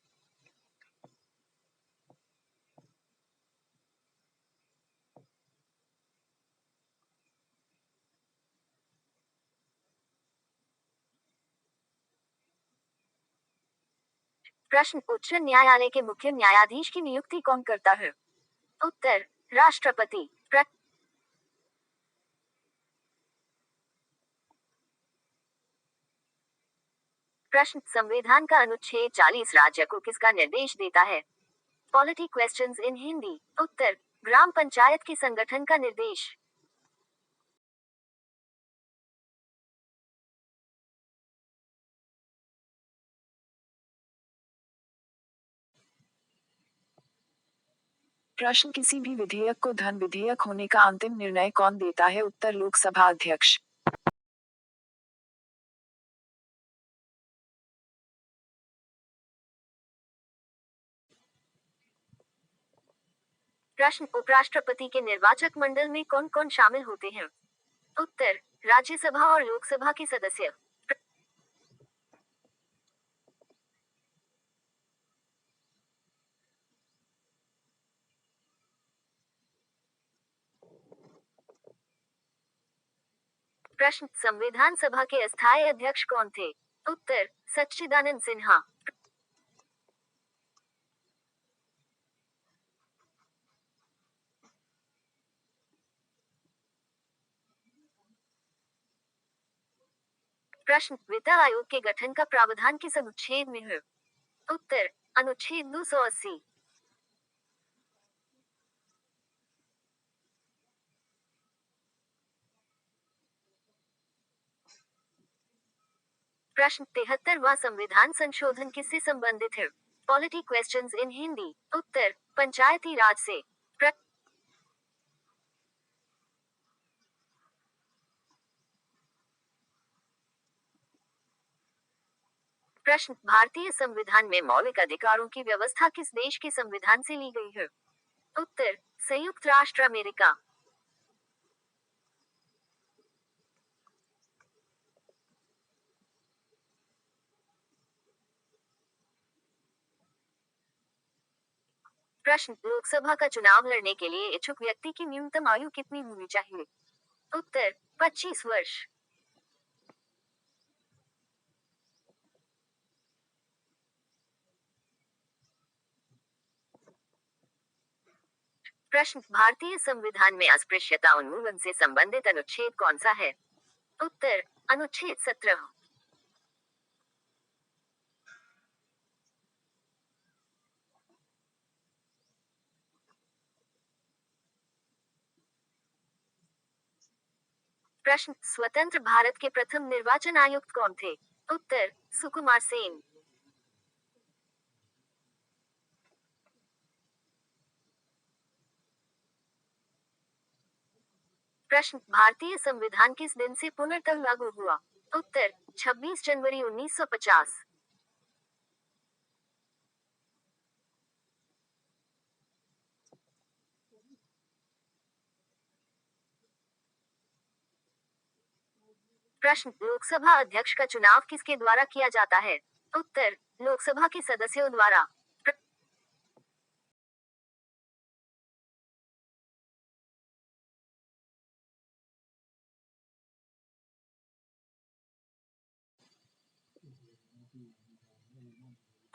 प्रश्न, उच्च न्यायालय के मुख्य न्यायाधीश की नियुक्ति कौन करता है? उत्तर, राष्ट्रपति। प्रश्न, संविधान का अनुच्छेद 40 राज्य को किसका निर्देश देता है? Polity questions in Hindi. उत्तर, ग्राम पंचायत के संगठन का निर्देश। प्रश्न, किसी भी विधेयक को धन विधेयक होने का अंतिम निर्णय कौन देता है? उत्तर, लोकसभा अध्यक्ष। प्रश्न, उपराष्ट्रपति के निर्वाचक मंडल में कौन कौन शामिल होते हैं? उत्तर, राज्यसभा और लोकसभा के सदस्य। प्रश्न, संविधान सभा के अस्थायी अध्यक्ष कौन थे? उत्तर, सच्चिदानंद सिन्हा। प्रश्न, वित्त आयोग के गठन का प्रावधान किस अनुच्छेद में है? उत्तर, अनुच्छेद 280। प्रश्न, 73वां संविधान संशोधन किससे संबंधित है? Polity questions in Hindi. उत्तर, पंचायती राज से। प्रश्न, भारतीय संविधान में मौलिक अधिकारों की व्यवस्था किस देश के संविधान से ली गई है? उत्तर, संयुक्त राष्ट्र अमेरिका। प्रश्न, लोकसभा का चुनाव लड़ने के लिए इच्छुक व्यक्ति की न्यूनतम आयु कितनी होनी चाहिए? उत्तर, 25 वर्ष। प्रश्न, भारतीय संविधान में अस्पृश्यता उन्मूलन से संबंधित अनुच्छेद कौन सा है? उत्तर, अनुच्छेद 17। प्रश्न, स्वतंत्र भारत के प्रथम निर्वाचन आयुक्त कौन थे? उत्तर, सुकुमार सेन। प्रश्न, भारतीय संविधान किस दिन से पूर्णतः लागू हुआ? उत्तर, 26 जनवरी 1950। प्रश्न, लोकसभा अध्यक्ष का चुनाव किसके द्वारा किया जाता है? उत्तर, लोकसभा के सदस्यों द्वारा।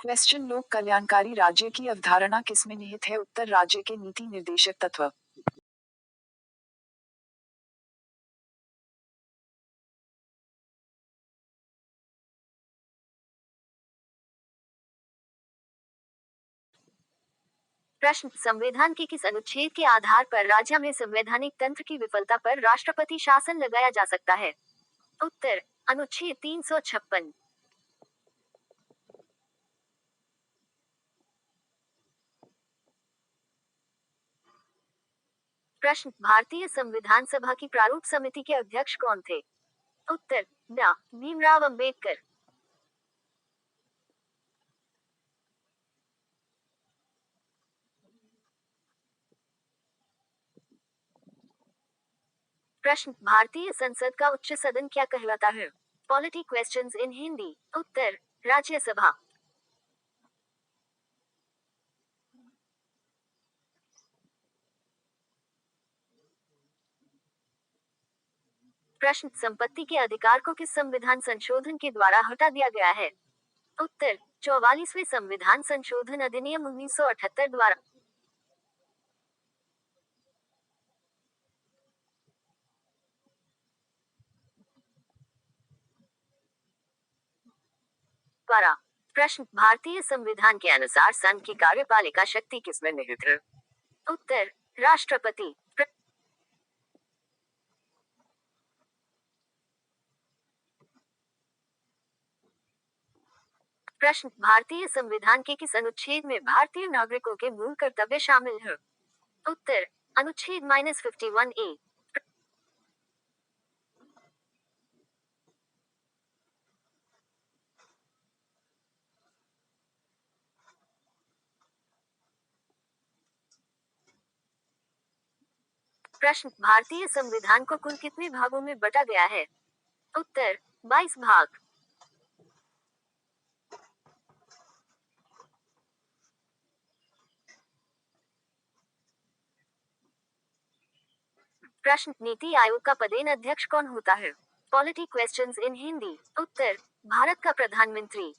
क्वेश्चन, लोक कल्याणकारी राज्य की अवधारणा किसमें निहित है? उत्तर, राज्य के नीति निर्देशक तत्व। प्रश्न, संविधान के किस अनुच्छेद के आधार पर राज्य में संवैधानिक तंत्र की विफलता पर राष्ट्रपति शासन लगाया जा सकता है? उत्तर, अनुच्छेद 356। प्रश्न, भारतीय संविधान सभा की प्रारूप समिति के अध्यक्ष कौन थे? उत्तर, डॉ. भीमराव अंबेडकर। प्रश्न, भारतीय संसद का उच्च सदन क्या कहलाता है? Polity questions in Hindi. उत्तर, राज्यसभा। प्रश्न, संपत्ति के अधिकार को किस संविधान संशोधन के द्वारा हटा दिया गया है? उत्तर, 44वें संविधान संशोधन अधिनियम 1978 द्वारा। द्वारा। प्रश्न, भारतीय संविधान के अनुसार संघ की कार्यपालिका शक्ति किसमें निहित है? उत्तर, राष्ट्रपति। प्रश्न, भारतीय संविधान के किस अनुच्छेद में भारतीय नागरिकों के मूल कर्तव्य शामिल है? उत्तर, अनुच्छेद -51A। प्रश्न, भारतीय संविधान को कुल कितने भागों में बटा गया है? उत्तर, 22 भाग। प्रश्न, नीति आयोग का पदेन अध्यक्ष कौन होता है? Polity questions in Hindi. उत्तर, भारत का प्रधानमंत्री।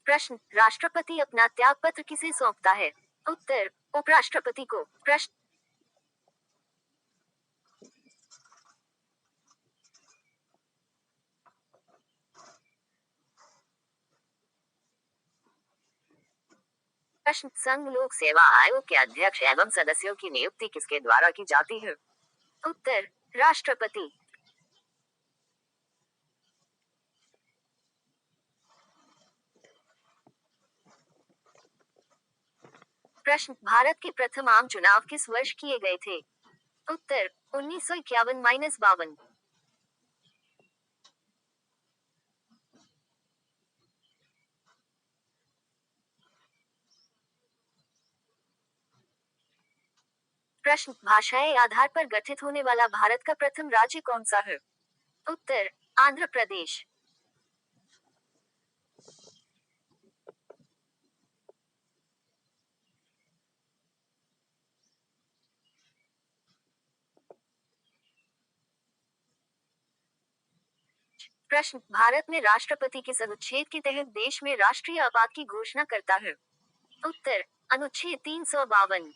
प्रश्न, राष्ट्रपति अपना त्याग पत्र किसे सौंपता है? उत्तर, उपराष्ट्रपति को। प्रश्न, प्रश्न, संघ लोक सेवा आयोग के अध्यक्ष एवं सदस्यों की नियुक्ति किसके द्वारा की जाती है? उत्तर, राष्ट्रपति। प्रश्न, भारत के प्रथम आम चुनाव किस वर्ष किए गए थे? उत्तर, 1951-52। प्रश्न, भाषाई आधार पर गठित होने वाला भारत का प्रथम राज्य कौन सा है? उत्तर, आंध्र प्रदेश। प्रश्न, भारत में राष्ट्रपति किस अनुच्छेद के तहत देश में राष्ट्रीय आपात की घोषणा करता है? उत्तर, अनुच्छेद 352।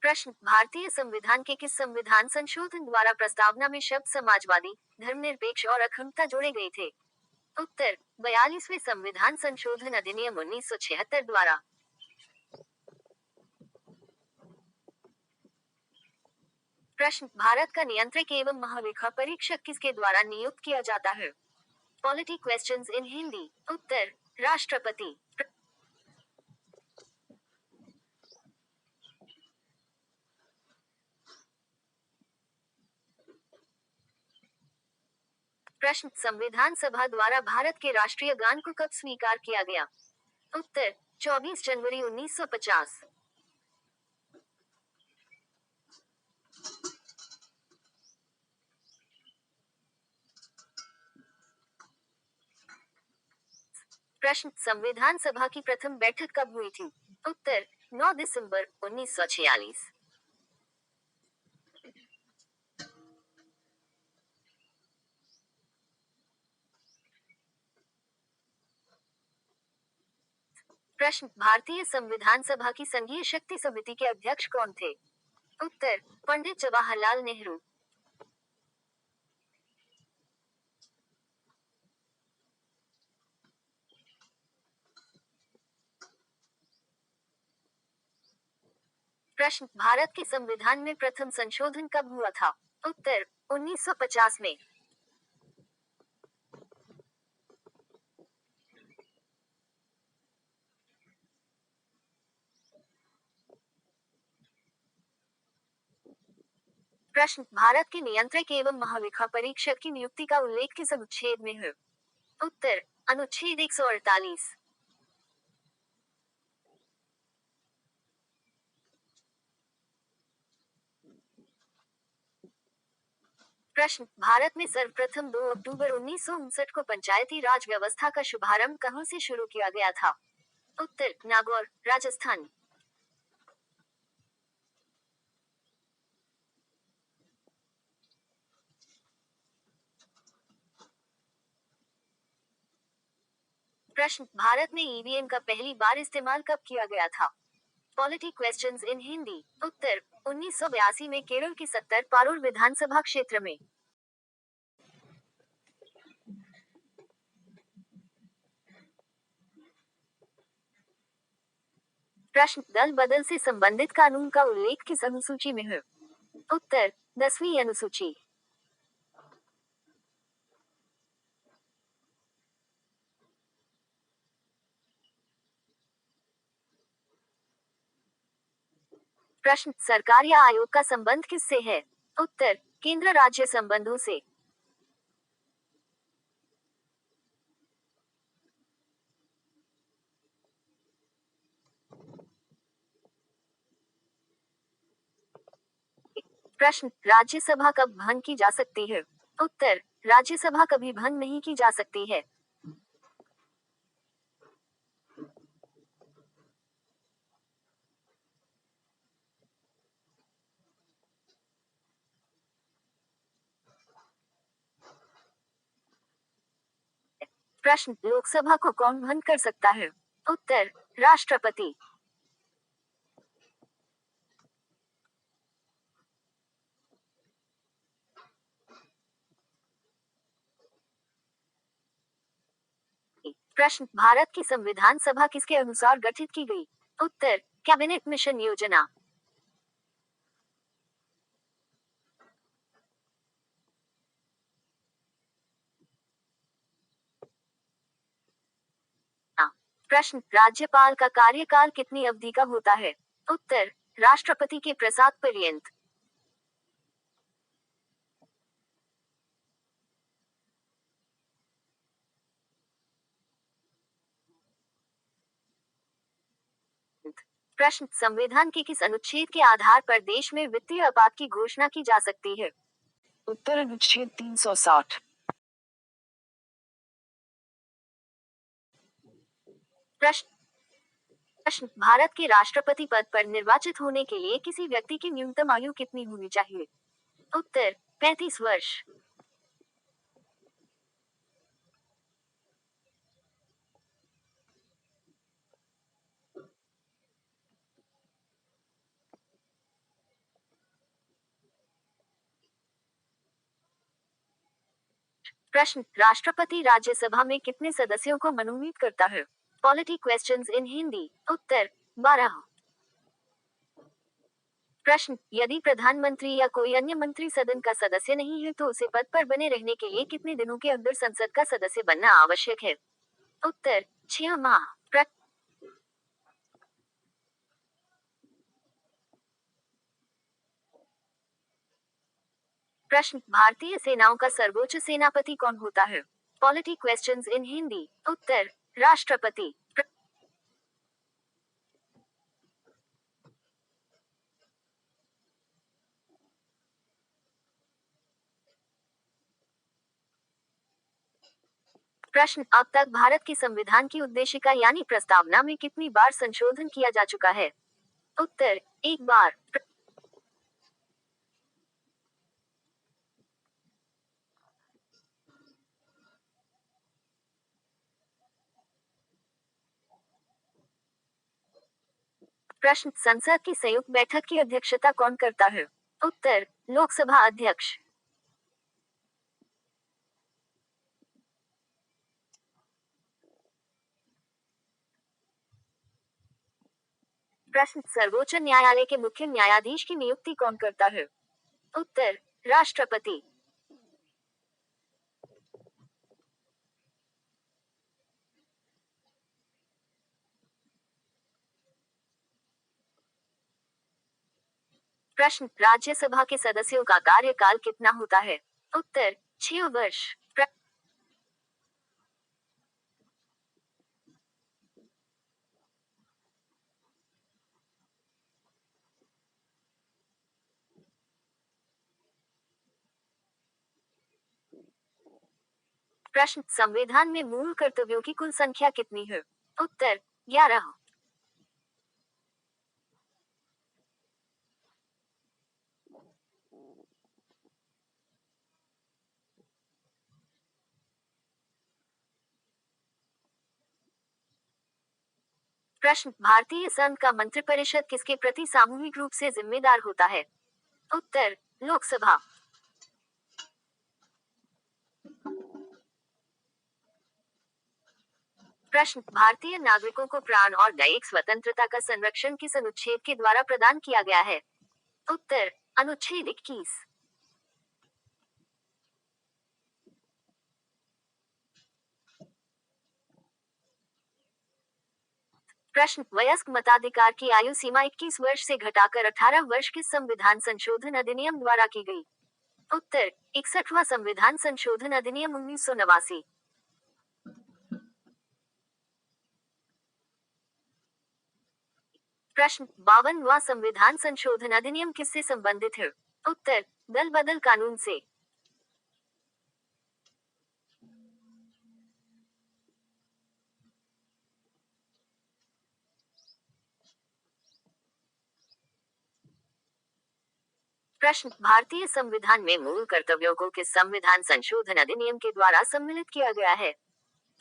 प्रश्न, भारतीय संविधान के किस संविधान संशोधन द्वारा प्रस्तावना में शब्द समाजवादी, धर्मनिरपेक्ष और अखंडता जोड़े गए थे? उत्तर, 42वें संविधान संशोधन अधिनियम 1976 द्वारा। प्रश्न, भारत का नियंत्रक एवं महालेखा परीक्षक किसके द्वारा नियुक्त किया जाता है? Polity questions in Hindi. उत्तर, राष्ट्रपति। प्रश्न, संविधान सभा द्वारा भारत के राष्ट्रीय गान को कब स्वीकार किया गया? उत्तर, 24 जनवरी 1950। प्रश्न, संविधान सभा की प्रथम बैठक कब हुई थी? उत्तर, 9 दिसंबर 1946। प्रश्न, भारतीय संविधान सभा की संघीय शक्ति समिति के अध्यक्ष कौन थे? उत्तर, पंडित जवाहरलाल नेहरू। प्रश्न, भारत के संविधान में प्रथम संशोधन कब हुआ था? उत्तर, 1950 में। प्रश्न, भारत के नियंत्रक एवं महालेखा परीक्षक की नियुक्ति का उल्लेख किस अनुच्छेद में है? उत्तर, अनुच्छेद 148। प्रश्न, भारत में सर्वप्रथम 2 अक्टूबर 1959 को पंचायती राज व्यवस्था का शुभारंभ कहां से शुरू किया गया था? उत्तर, नागौर, राजस्थान। प्रश्न, भारत में ईवीएम का पहली बार इस्तेमाल कब किया गया था? Polity questions in Hindi. उत्तर, 1982 में केरल की 70 पारूर विधानसभा क्षेत्र में। प्रश्न, दल बदल से संबंधित कानून का उल्लेख किस अनुसूची में है? उत्तर, 10वीं अनुसूची। प्रश्न, सरकार या आयोग का संबंध किससे है? उत्तर, केंद्र राज्य संबंधों से। प्रश्न, राज्यसभा कब भंग की जा सकती है? उत्तर, राज्यसभा कभी भंग नहीं की जा सकती है। प्रश्न, लोकसभा को कौन भंग कर सकता है? उत्तर, राष्ट्रपति। प्रश्न, भारत की संविधान सभा किसके अनुसार गठित की गई? उत्तर, कैबिनेट मिशन योजना। प्रश्न, राज्यपाल का कार्यकाल कितनी अवधि का होता है? उत्तर, राष्ट्रपति के प्रसाद पर्यंत। प्रश्न, संविधान के किस अनुच्छेद के आधार पर देश में वित्तीय आपात की घोषणा की जा सकती है? उत्तर, अनुच्छेद 360। प्रश्न, भारत के राष्ट्रपति पद पर निर्वाचित होने के लिए किसी व्यक्ति की न्यूनतम आयु कितनी होनी चाहिए? उत्तर, 35 वर्ष। प्रश्न, राष्ट्रपति राज्यसभा में कितने सदस्यों को मनोनीत करता है? Polity questions in Hindi. उत्तर, 12। प्रश्न, यदि प्रधानमंत्री या कोई अन्य मंत्री सदन का सदस्य नहीं है तो उसे पद पर बने रहने के लिए कितने दिनों के अंदर संसद का सदस्य बनना आवश्यक है? उत्तर, 6 माह। प्रश्न, भारतीय सेनाओं का सर्वोच्च सेनापति कौन होता है? Polity questions in Hindi. उत्तर, राष्ट्रपति। प्रश्न, अब तक भारत के संविधान की उद्देशिका यानी प्रस्तावना में कितनी बार संशोधन किया जा चुका है? उत्तर, 1 बार। प्रश्न, संसद की संयुक्त बैठक की अध्यक्षता कौन करता है? उत्तर, लोकसभा अध्यक्ष। प्रश्न, सर्वोच्च न्यायालय के मुख्य न्यायाधीश की नियुक्ति कौन करता है? उत्तर, राष्ट्रपति। प्रश्न, राज्यसभा के सदस्यों का कार्यकाल कितना होता है? उत्तर, 6 वर्ष। प्रश्न, संविधान में मूल कर्तव्यों की कुल संख्या कितनी है? उत्तर, 11। प्रश्न, भारतीय संघ का मंत्रिपरिषद किसके प्रति सामूहिक रूप से जिम्मेदार होता है? उत्तर, लोकसभा। प्रश्न, भारतीय नागरिकों को प्राण और दैहिक स्वतंत्रता का संरक्षण किस अनुच्छेद के द्वारा प्रदान किया गया है? उत्तर, अनुच्छेद 21। प्रश्न, वयस्क मताधिकार की आयु सीमा 21 वर्ष से घटाकर 18 वर्ष किस संविधान संशोधन अधिनियम द्वारा की गई? उत्तर, 61वां संविधान संशोधन अधिनियम 1989। प्रश्न, 52वां संविधान संशोधन अधिनियम किससे संबंधित है? उत्तर, दल बदल कानून से। प्रश्न, भारतीय संविधान में मूल कर्तव्यों को किस संविधान संशोधन अधिनियम के द्वारा सम्मिलित किया गया है?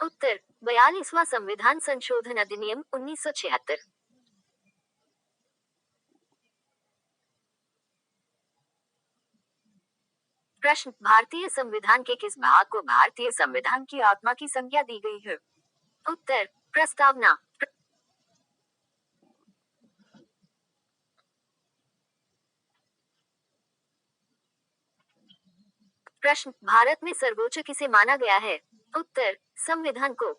उत्तर, 42वां संविधान संशोधन अधिनियम 1976। प्रश्न, भारतीय संविधान के किस भाग को भारतीय संविधान की आत्मा की संज्ञा दी गई है? उत्तर, प्रस्तावना। प्रश्न, भारत में सर्वोच्च किसे माना गया है? उत्तर, संविधान को।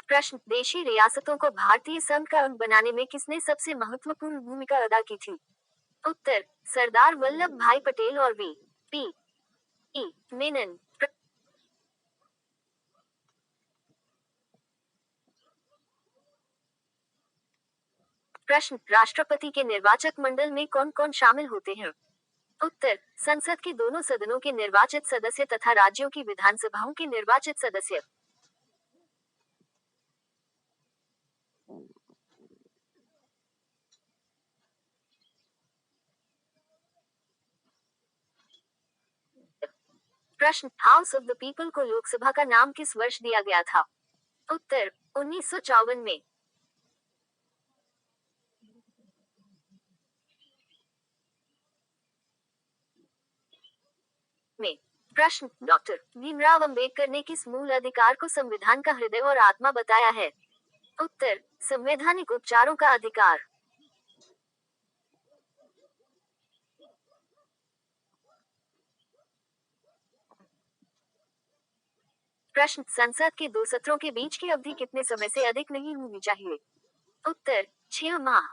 प्रश्न, देशी रियासतों को भारतीय संघ का अंग बनाने में किसने सबसे महत्वपूर्ण भूमिका अदा की थी? उत्तर, सरदार वल्लभ भाई पटेल और वी पी ई मेनन। प्रश्न, राष्ट्रपति के निर्वाचक मंडल में कौन कौन शामिल होते हैं? उत्तर, संसद के दोनों सदनों के निर्वाचित सदस्य तथा राज्यों की विधानसभाओं के निर्वाचित सदस्य। प्रश्न, हाउस ऑफ द पीपल को लोकसभा का नाम किस वर्ष दिया गया था? उत्तर 1954 में। में प्रश्न, डॉक्टर भीमराव अंबेडकर ने किस मूल अधिकार को संविधान का हृदय और आत्मा बताया है? उत्तर संवैधानिक उपचारों का अधिकार। प्रश्न, संसद के दो सत्रों के बीच की अवधि कितने समय से अधिक नहीं होनी चाहिए? उत्तर 6 माह।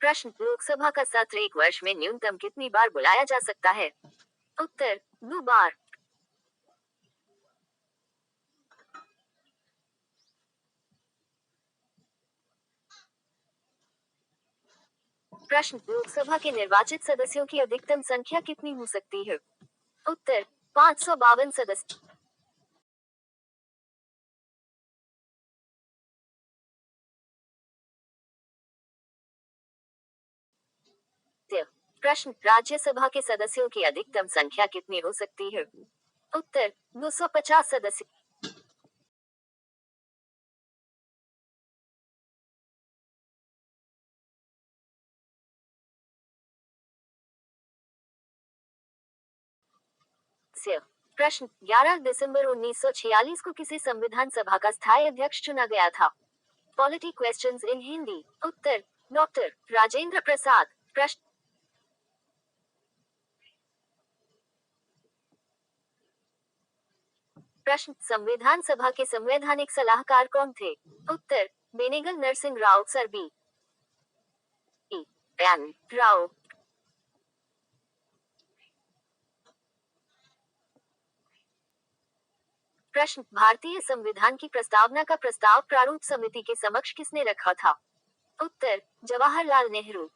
प्रश्न, लोकसभा का सत्र एक वर्ष में न्यूनतम कितनी बार बुलाया जा सकता है? उत्तर 2 बार। प्रश्न, लोकसभा के निर्वाचित सदस्यों की अधिकतम संख्या कितनी हो सकती है? उत्तर 552 सदस्य। प्रश्न, राज्यसभा के सदस्यों की अधिकतम संख्या कितनी हो सकती है? उत्तर 250 सदस्य। प्रश्न, 11 दिसंबर 1946 को किसे संविधान सभा का स्थायी अध्यक्ष चुना गया था? Polity questions in Hindi. उत्तर डॉक्टर राजेंद्र प्रसाद। प्रश्न, संविधान सभा के संवैधानिक सलाहकार कौन थे? उत्तर Benegal Narsing Rao sir B N Rao. प्रश्न, भारतीय संविधान की प्रस्तावना का प्रस्ताव प्रारूप समिति के समक्ष किसने रखा था? उत्तर जवाहरलाल नेहरू।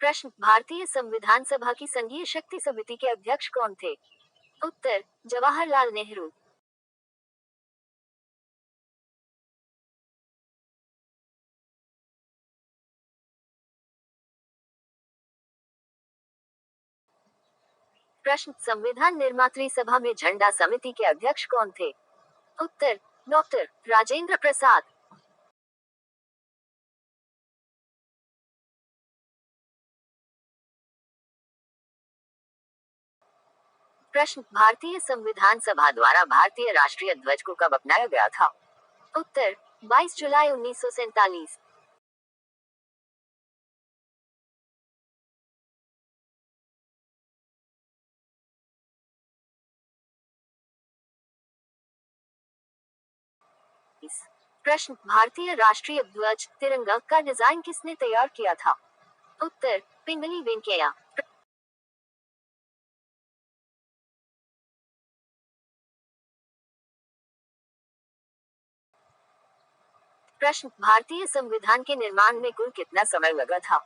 प्रश्न, भारतीय संविधान सभा की संघीय शक्ति समिति के अध्यक्ष कौन थे? उत्तर जवाहरलाल नेहरू। प्रश्न, संविधान निर्मात्री सभा में झंडा समिति के अध्यक्ष कौन थे? उत्तर डॉक्टर राजेंद्र प्रसाद। प्रश्न, भारतीय संविधान सभा द्वारा भारतीय राष्ट्रीय ध्वज को कब अपनाया गया था? उत्तर 22 जुलाई 1947। प्रश्न, भारतीय राष्ट्रीय ध्वज तिरंगा का डिजाइन किसने तैयार किया था? उत्तर पिंगली वेंकैया। प्रश्न, भारतीय संविधान के निर्माण में कुल कितना समय लगा था?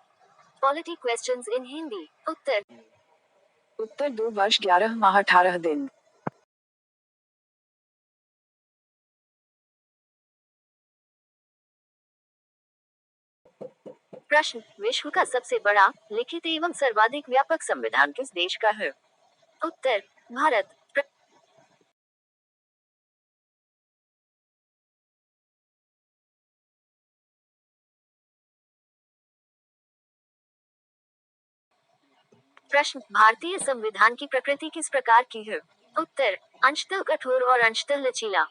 Polity questions in Hindi. उत्तर 2 वर्ष 11 माह 18 दिन। प्रश्न, विश्व का सबसे बड़ा लिखित एवं सर्वाधिक व्यापक संविधान किस देश का है? उत्तर भारत। प्रश्न, भारतीय संविधान की प्रकृति किस प्रकार की है? उत्तर अंशतः कठोर और अंशतः लचीला।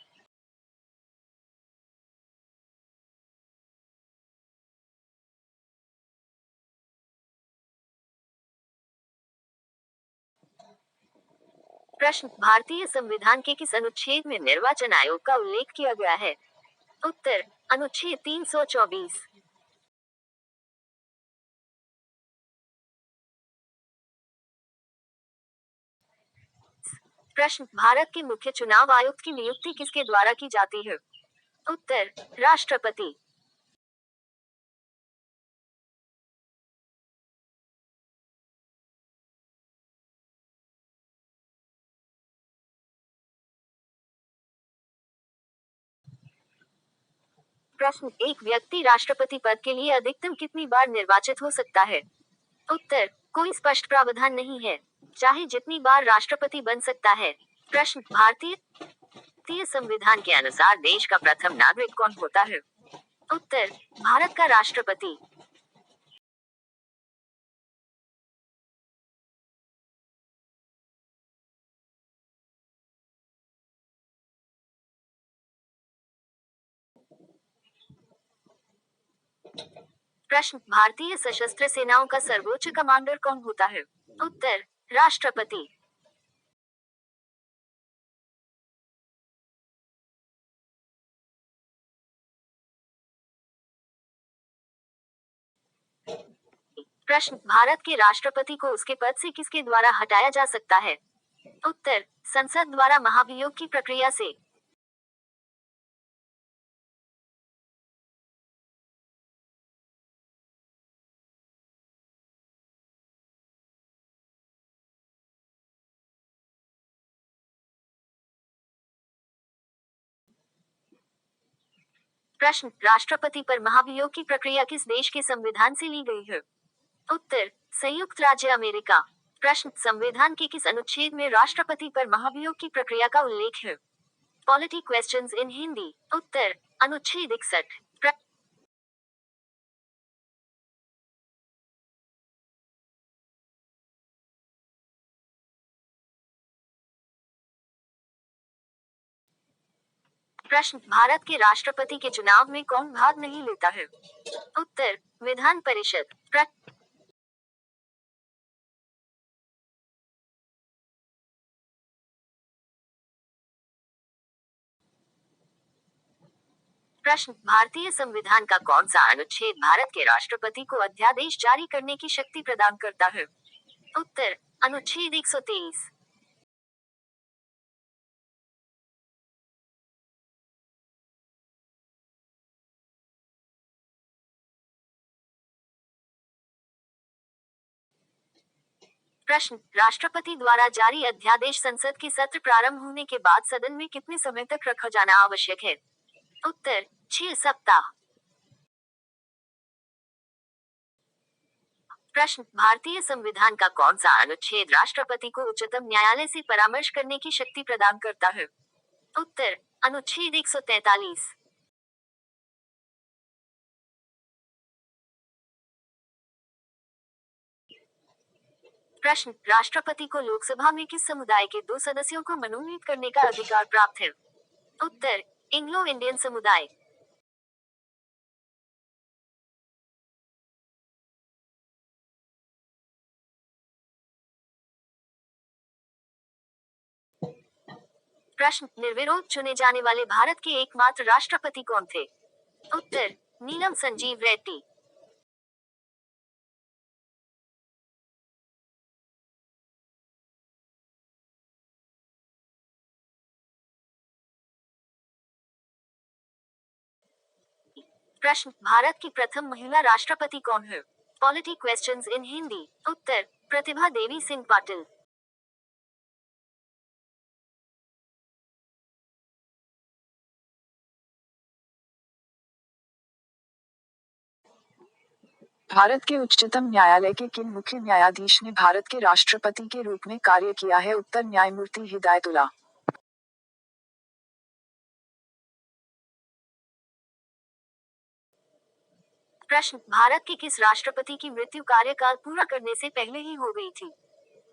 प्रश्न, भारतीय संविधान के किस अनुच्छेद में निर्वाचन आयोग का उल्लेख किया गया है? उत्तर अनुच्छेद 324। प्रश्न, भारत के मुख्य चुनाव आयुक्त की नियुक्ति किसके द्वारा की जाती है? उत्तर राष्ट्रपति। प्रश्न, एक व्यक्ति राष्ट्रपति पद के लिए अधिकतम कितनी बार निर्वाचित हो सकता है? उत्तर, कोई स्पष्ट प्रावधान नहीं है, चाहे जितनी बार राष्ट्रपति बन सकता है। प्रश्न, भारतीय संविधान के अनुसार देश का प्रथम नागरिक कौन होता है? उत्तर, भारत का राष्ट्रपति। प्रश्न, भारतीय सशस्त्र सेनाओं का सर्वोच्च कमांडर कौन होता है? उत्तर, राष्ट्रपति। प्रश्न, भारत के राष्ट्रपति को उसके पद से किसके द्वारा हटाया जा सकता है? उत्तर, संसद द्वारा महाभियोग की प्रक्रिया से। प्रश्न, राष्ट्रपति पर महाभियोग की प्रक्रिया किस देश के संविधान से ली गई है? उत्तर, संयुक्त राज्य अमेरिका। प्रश्न, संविधान के किस अनुच्छेद में राष्ट्रपति पर महाभियोग की प्रक्रिया का उल्लेख है? Polity questions in Hindi. उत्तर, अनुच्छेद 61। प्रश्न, भारत के राष्ट्रपति के चुनाव में कौन भाग नहीं लेता है? उत्तर, विधान परिषद। प्रश्न, भारतीय संविधान का कौन सा अनुच्छेद भारत के राष्ट्रपति को अध्यादेश जारी करने की शक्ति प्रदान करता है? उत्तर, अनुच्छेद 123। प्रश्न, राष्ट्रपति द्वारा जारी अध्यादेश संसद के सत्र प्रारंभ होने के बाद सदन में कितने समय तक रखा जाना आवश्यक है? उत्तर, 6 सप्ताह। प्रश्न, भारतीय संविधान का कौन सा अनुच्छेद राष्ट्रपति को उच्चतम न्यायालय से परामर्श करने की शक्ति प्रदान करता है? उत्तर, अनुच्छेद 143। प्रश्न, राष्ट्रपति को लोकसभा में किस समुदाय के 2 सदस्यों को मनोनीत करने का अधिकार प्राप्त है? उत्तर, एंग्लो इंडियन समुदाय। प्रश्न, निर्विरोध चुने जाने वाले भारत के एकमात्र राष्ट्रपति कौन थे? उत्तर, नीलम संजीव रेड्डी। प्रश्न, भारत की प्रथम महिला राष्ट्रपति कौन है? Polity questions in Hindi. उत्तर, प्रतिभा देवी सिंह पाटिल। भारत के उच्चतम न्यायालय के किन मुख्य न्यायाधीश ने भारत के राष्ट्रपति के रूप में कार्य किया है? उत्तर, न्यायमूर्ति हिदायतुल्ला। प्रश्न, भारत के किस राष्ट्रपति की मृत्यु कार्यकाल पूरा करने से पहले ही हो गई थी?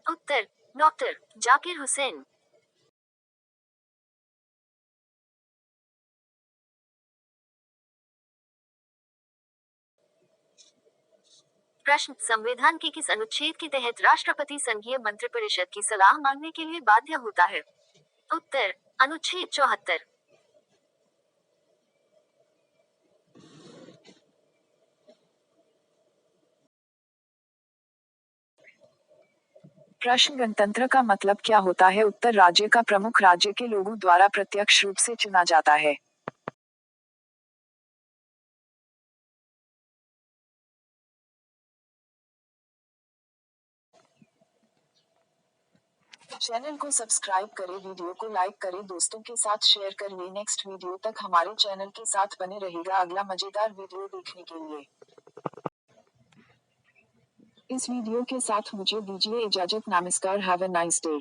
उत्तर, डॉक्टर जाकिर हुसैन। प्रश्न, संविधान के किस अनुच्छेद के तहत राष्ट्रपति संघीय मंत्रिपरिषद की सलाह मांगने के लिए बाध्य होता है? उत्तर, अनुच्छेद 74। प्रश्न, गणतंत्र का मतलब क्या होता है? उत्तर, राज्य का प्रमुख राज्य के लोगों द्वारा प्रत्यक्ष रूप से चुना जाता है। चैनल को सब्सक्राइब करें, वीडियो को लाइक करें, दोस्तों के साथ शेयर करें। नेक्स्ट वीडियो तक हमारे चैनल के साथ बने रहिएगा अगला मजेदार वीडियो देखने के लिए। इस वीडियो के साथ मुझे दीजिए इजाजत। नमस्कार। Have a nice day.